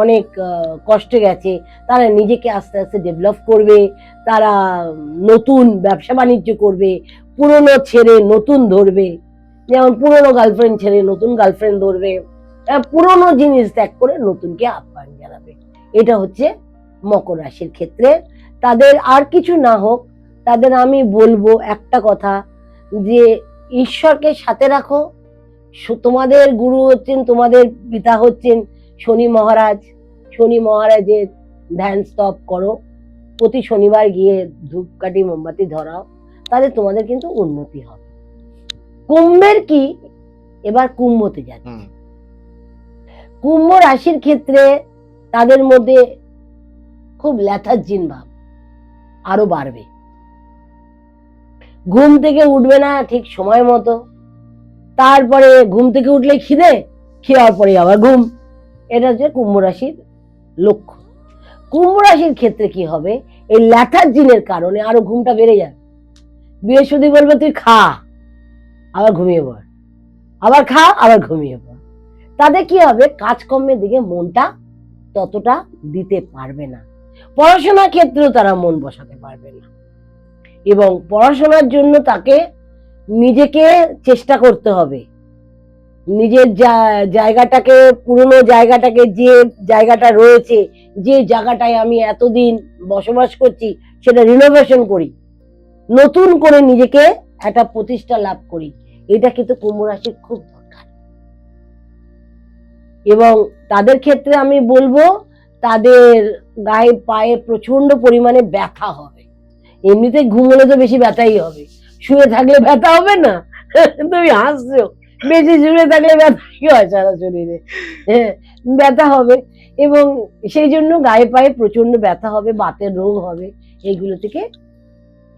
অনেক কষ্টে গেছে, তারা নিজেকে আস্তে আস্তে ডেভেলপ করবে। তারা নতুন ব্যবসা বাণিজ্য করবে, পুরনো ছেড়ে নতুন ধরবে। যেমন পুরনো গার্লফ্রেন্ড ছেড়ে নতুন গার্লফ্রেন্ড ধরবে, পুরনো জিনিস ত্যাগ করে নতুনকে আহ্বান জানাবে। এটা হচ্ছে মকর রাশির ক্ষেত্রে। তাদের আর কিছু না হোক, তাদের আমি বলবো একটা কথা, যে ঈশ্বরকে সাথে রাখো। তোমাদের গুরু হচ্ছেন, তোমাদের পিতা হচ্ছেন শনি মহারাজ। শনি মহারাজের ধ্যান স্তব করো, প্রতি শনিবার গিয়ে ধূপকাঠি মোমবাতি ধরাও, তাহলে তোমাদের কিন্তু উন্নতি হবে। কুম্ভের কি, এবার কুম্ভতে যাচ্ছে। হুম। কুম্ভ রাশির ক্ষেত্রে তাদের মধ্যে খুব লেথার্জিন ভাব আরো বাড়বে। ঘুম থেকে উঠবে না ঠিক সময় মতো, তারপরে ঘুম থেকে উঠলে খিদে, খাওয়ার পরে আবার ঘুম। এটা হচ্ছে কুম্ভ রাশির লক্ষ্য। কুম্ভ রাশির ক্ষেত্রে কি হবে, এই লেথার্জিনের কারণে আরো ঘুমটা বেড়ে যাবে। বৃহস্পতি বলবে তুই খা, আবার ঘুমিয়ে পড়, আবার খা, আবার ঘুমিয়ে পড়। তাদের কি হবে, কাজকর্মের দিকে মনটা ততটা দিতে পারবে না। পড়াশোনার ক্ষেত্রেও তারা মন বসাতে পারবে না, এবং পড়াশোনার জন্য তাকে নিজেকে চেষ্টা করতে হবে। নিজের জায়গাটাকে, পুরনো জায়গাটাকে, যে জায়গাটা রয়েছে, যে জায়গাটায় আমি এতদিন বসবাস করছি, সেটা রিনোভেশন করি, নতুন করে নিজেকে একটা প্রতিষ্ঠা লাভ করি। এটা কিন্তু কুম্ভ রাশির খুব দরকার। এবং তাদের ক্ষেত্রে আমি বলবো, তাদের গায়ে পায়ে প্রচন্ড পরিমাণে ব্যথা হবে। এমনিতে ঘুমলে তো বেশি ব্যথাই হবে, শুয়ে থাকলে ব্যথা হবে না? তুমি হাসছো, বেশি শুয়ে থাকলে ব্যথা কি হয় সারা শরীরে? হ্যাঁ, ব্যথা হবে। এবং সেই জন্য গায়ে পায়ে প্রচন্ড ব্যথা হবে, বাতের রোগ হবে। এইগুলো থেকে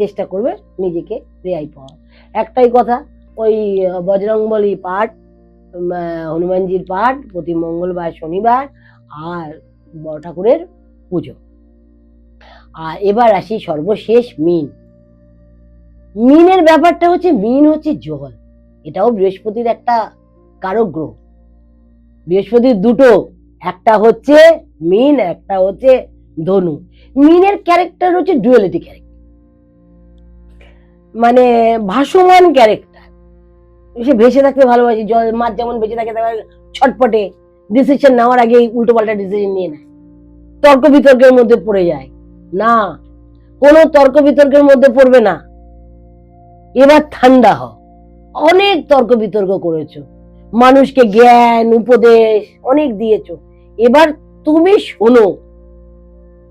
চেষ্টা করবে নিজেকে রেহাই পাওয়ার। একটাই কথা, ওই বজরংবলী পাঠ, হনুমানজির পাঠ প্রতি মঙ্গলবার শনিবার, আর বড় ঠাকুরের পুজো। আর এবার আসি সর্বশেষ মিন। মিনের ব্যাপারটা হচ্ছে, মিন হচ্ছে জল। এটাও বৃহস্পতির একটা কারক গ্রহ। বৃহস্পতির দুটো, একটা হচ্ছে মিন, একটা হচ্ছে ধনু। মিনের ক্যারেক্টার হচ্ছে ডুয়ালিটি ক্যারেক্টার, মানে ভাসমান ক্যারেক্টার। সে ভেসে থাকতে ভালোবাসে, জল মাছ যেমন ভেসে থাকে, ছটপটে, ডিসিশন নেওয়ার আগে উল্টো পাল্টা ডিসিশন নিয়ে নেয়, তর্ক বিতর্কের মধ্যে পড়ে যায় না। কোনো তর্ক বিতর্কের মধ্যে পড়বে না। এবার ঠান্ডা হও, অনেক তর্ক বিতর্ক করেছো, মানুষকে জ্ঞান উপদেশ অনেক দিয়েছো, এবার তুমি শোনো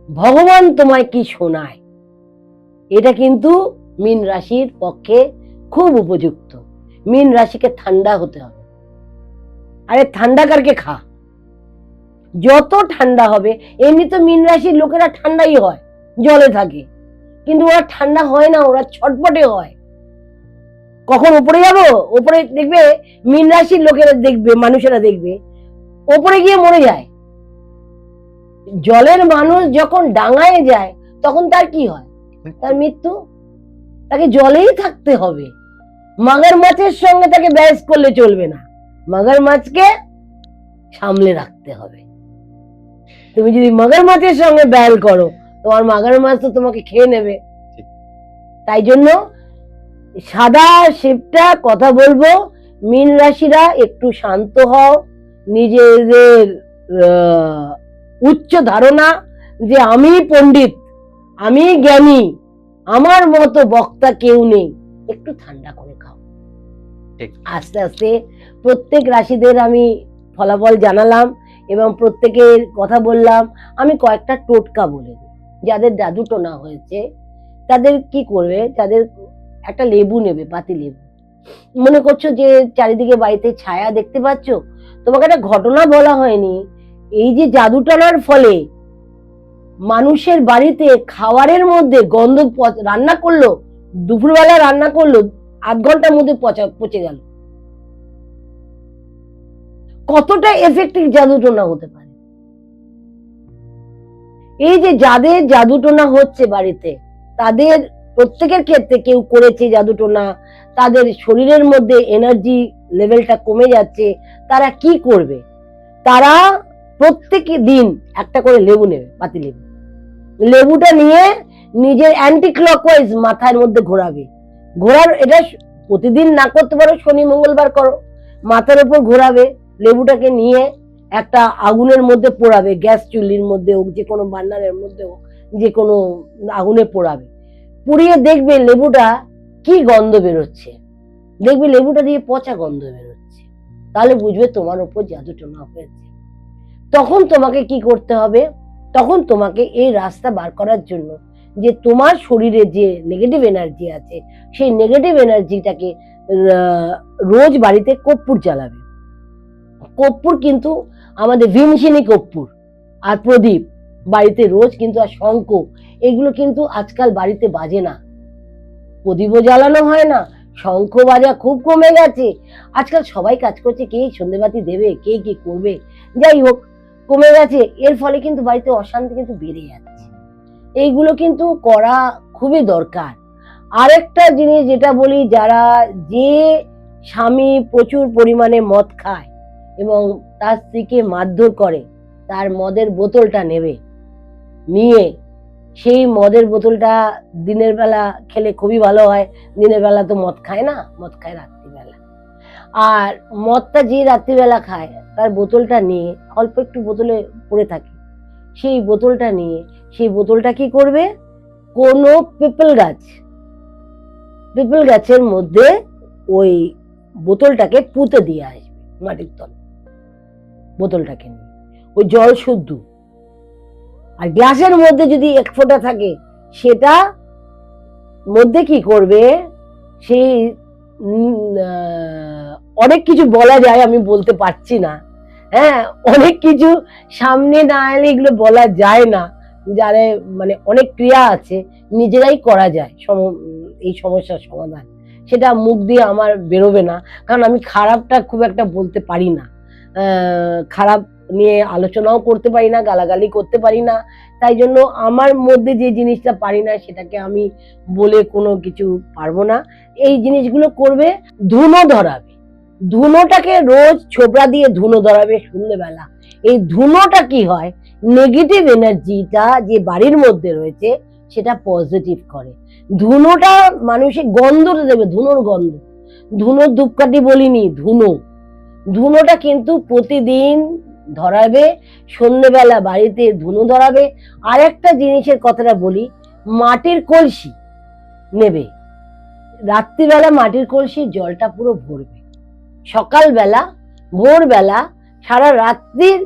ভগবান তোমায় কি শোনায়। এটা কিন্তু মীন রাশির পক্ষে খুব উপযুক্ত। মীন রাশিকে ঠান্ডা হতে হবে। আরে ঠান্ডা কারকে খা, যত ঠান্ডা হবে। এমনি তো মীন রাশির লোকেরা ঠান্ডাই হয়, জলে থাকে, কিন্তু ওরা ঠান্ডা হয় না, ওরা ছটপটে হয়। কখন উপরে যাব, উপরে দেখবে মীন রাশির লোকেরা দেখবে, মানুষেরা দেখবে উপরে গিয়ে মরে যায়। জলের মানুষ যখন ডাঙায় যায় তখন তার কি হয়, তার মৃত্যু। তাকে জলেই থাকতে হবে। মাগার মাছের সঙ্গে তাকে ব্যাস করলে চলবে না, মাগার মাছকে সামলে রাখতে হবে। তুমি যদি মাগার মাছের সঙ্গে ব্যাল করো, তোমার মাগার মাছ তো তোমাকে খেয়ে নেবে। তাই জন্য সাদা শিবটা কথা বলবো, মীন রাশিরা একটু শান্ত হও। নিজেদের উচ্চ ধারণা যে আমি পণ্ডিত, আমি জ্ঞানী, আমার মতো বক্তা কেউ নেই, একটু ঠান্ডা করে খাও। আস্তে আস্তে প্রত্যেক রাশিদের আমি ফলাফল জানালাম এবং প্রত্যেকের কথা বললাম। আমি কয়েকটা টোটকা বলে দিই। যাদের জাদু টোনা হয়েছে তাদের কি করবে, তাদের একটা লেবু নেবে, পাতি লেবু। মনে করছো যে চারিদিকে বাড়িতে ছায়া দেখতে পাচ্ছ, তোমাকে একটা ঘটনা বলা হয়নি। এই যে জাদু টানার ফলে মানুষের বাড়িতে খাবারের মধ্যে গন্ধ, রান্না করলো, দুপুরবেলা রান্না করলো, 8 ঘন্টার মধ্যে পচে গেল। কতটা এফেক্টিভ জাদু টোনা হতে পারে। এই যে যাদের জাদু টোনা হচ্ছে বাড়িতে, তাদের প্রত্যেকের ক্ষেত্রে কেউ করেছে জাদুটোনা, তাদের শরীরের মধ্যে এনার্জি লেভেলটা কমে যাচ্ছে, তারা কি করবে? তারা প্রত্যেক দিন একটা করে লেবু নেবে, পাতি লেবু। লেবুটা নিয়ে নিজের অ্যান্টি ক্লকওয়াইজ মাথার মধ্যে ঘোরাবে। এটা প্রতিদিন না করতে পারো, শনি মঙ্গলবার করো। মাথার উপর ঘোরাবে, লেবুটাকে নিয়ে একটা আগুনের মধ্যে পোড়াবে, গ্যাস চুল্লির মধ্যে হোক, যে কোনো বার্নারের মধ্যে হোক, যে কোনো আগুনে পোড়াবে। পুড়িয়ে দেখবে লেবুটা কি গন্ধ বেরোচ্ছে, দেখবে লেবুটা দিয়ে পচা গন্ধ বেরোচ্ছে, তাহলে বুঝবে তোমার উপর জাদুটোনা হয়েছে। তখন তোমাকে কি করতে হবে? তখন তোমাকে এই রাস্তা বার করার জন্য যে তোমার শরীরে যে নেগেটিভ এনার্জি আছে, সেই নেগেটিভ এনার্জিটাকে রোজ বাড়িতে কর্পূর জ্বালাবে। কর্পূর কিন্তু আমাদের ভীমসেনী কর্পূর আর প্রদীপ বাড়িতে রোজ কিন্তু, আর শঙ্খ, এগুলো কিন্তু আজকাল বাড়িতে বাজে না, প্রদীপও জ্বালানো হয় না, শঙ্খ বাজা খুব কমে গেছে। আজকাল সবাই কাজ করছে, কে সন্ধ্যেবাতি দেবে, কে কি করবে, যাই হোক কমে গেছে। এর ফলে কিন্তু বাড়িতে অশান্তি কিন্তু বেড়ে যাচ্ছে। এইগুলো কিন্তু করা খুবই দরকার। আরেকটা জিনিস যেটা বলি, যারা যে স্বামী প্রচুর পরিমাণে মদ খায় এবং তার স্ত্রীকে মারধর করে, তার মদের বোতলটা নেবে, নিয়ে সেই মদের বোতলটা দিনের বেলা খেলে খুবই ভালো হয়। দিনের বেলা তো মদ খায় না, মদ খায় রাত্রিবেলা। আর মদটা যে রাত্রিবেলা খায়, তার বোতলটা নিয়ে, অল্প একটু বোতলে পড়ে থাকে, সেই বোতলটা নিয়ে, সেই বোতলটা কি করবে? কোনো পিপল গাছের মধ্যে ওই বোতলটাকে পুঁতে দিয়ে আসবে মাটির তলে, বোতলটাকে নিয়ে। ওই জল শুদ্ধ। আর গ্লাসের মধ্যে যদি এক ফোঁটা থাকে, সেটা মধ্যে কি করবে? সেই অনেক কিছু বলা যায়, আমি বলতে পারছি না। হ্যাঁ, অনেক কিছু সামনে না এলে এগুলো বলা যায় না। যারা মানে অনেক ক্রিয়া আছে, নিজেরাই করা যায় এই সমস্যার সমাধান। সেটা মুখ দিয়ে আমার বেরোবে না, কারণ আমি খারাপটা খুব একটা বলতে পারি না, খারাপ নিয়ে আলোচনাও করতে পারি না, গালাগালি করতে পারি না। তাই জন্য আমার মধ্যে যে জিনিসটা পারি না, সেটাকে আমি বলে কোনো কিছু পারবো না। এই জিনিসগুলো করবে। ধুনো ধরাবে, ধুনোটাকে রোজ ছোবড়া দিয়ে ধুনো ধরাবে সন্ধ্যেবেলা। এই ধুনোটা কি হয়? নেগেটিভ এনার্জিটা যে বাড়ির মধ্যে রয়েছে সেটা পজিটিভ করে। ধুনোটা মানুষের গন্ধটা দেবে, ধুনোর গন্ধ। ধুনোর ধূপকাঠি বলিনি, ধুনোটা কিন্তু প্রতিদিন ধরাবে, সন্ধ্যেবেলা বাড়িতে ধুনো ধরাবে। আর একটা জিনিসের কথাটা বলি, মাটির কলসি নেবে, রাত্রিবেলা মাটির কলসির জলটা পুরো ভরবে, সকালবেলা ভোরবেলা সারা রাত্রির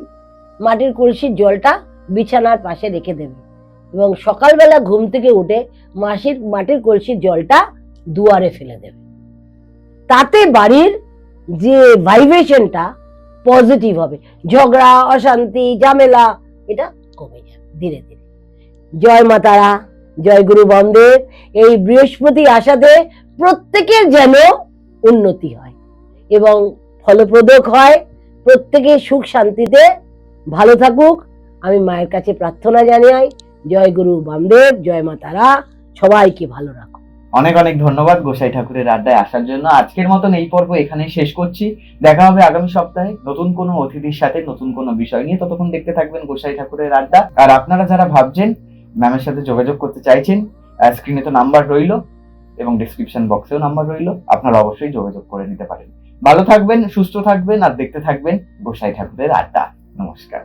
মাটির কলসির জলটা বিছানার পাশে রেখে দেবে, এবং সকালবেলা ঘুম থেকে উঠে মাটির কলসির জলটা দুয়ারে ফেলে দেবে। তাতে বাড়ির যে ভাইব্রেশনটা পজিটিভ হবে, ঝগড়া, অশান্তি, ঝামেলা এটা কমে যাবে ধীরে ধীরে। জয় মা তারা, জয় গুরু বামদেব। এই বৃহস্পতি আসাতে প্রত্যেকের যেন উন্নতি হয় এবং ফলপ্রদ হয়, প্রত্যেকে সুখ শান্তিতে ভালো থাকুক, আমি মায়ের কাছে প্রার্থনা জানাই। জয় গুরু বামদেব, জয় মা তারা, সবাইকে ভালো রাখো। অনেক অনেক ধন্যবাদ গোসাই ঠাকুরের আড্ডায় আসার জন্য। আজকের মতন এই পর্ব এখানেই শেষ করছি। দেখা হবে আগামী সপ্তাহে নতুন কোনো অতিথির সাথে, নতুন কোনো বিষয় নিয়ে। ততক্ষণ দেখতে থাকবেন গোসাই ঠাকুরের আড্ডা। আর আপনারা যারা ভাবছেন, ম্যামের সাথে যোগাযোগ করতে চাইছেন, স্ক্রিনে তো নাম্বার রইলো এবং ডেসক্রিপশন বক্সেও নাম্বার রইলো, আপনারা অবশ্যই যোগাযোগ করে নিতে পারেন। ভালো থাকবেন, সুস্থ থাকবেন আর দেখতে থাকবেন গোসাই ঠাকুরের আড্ডা। নমস্কার।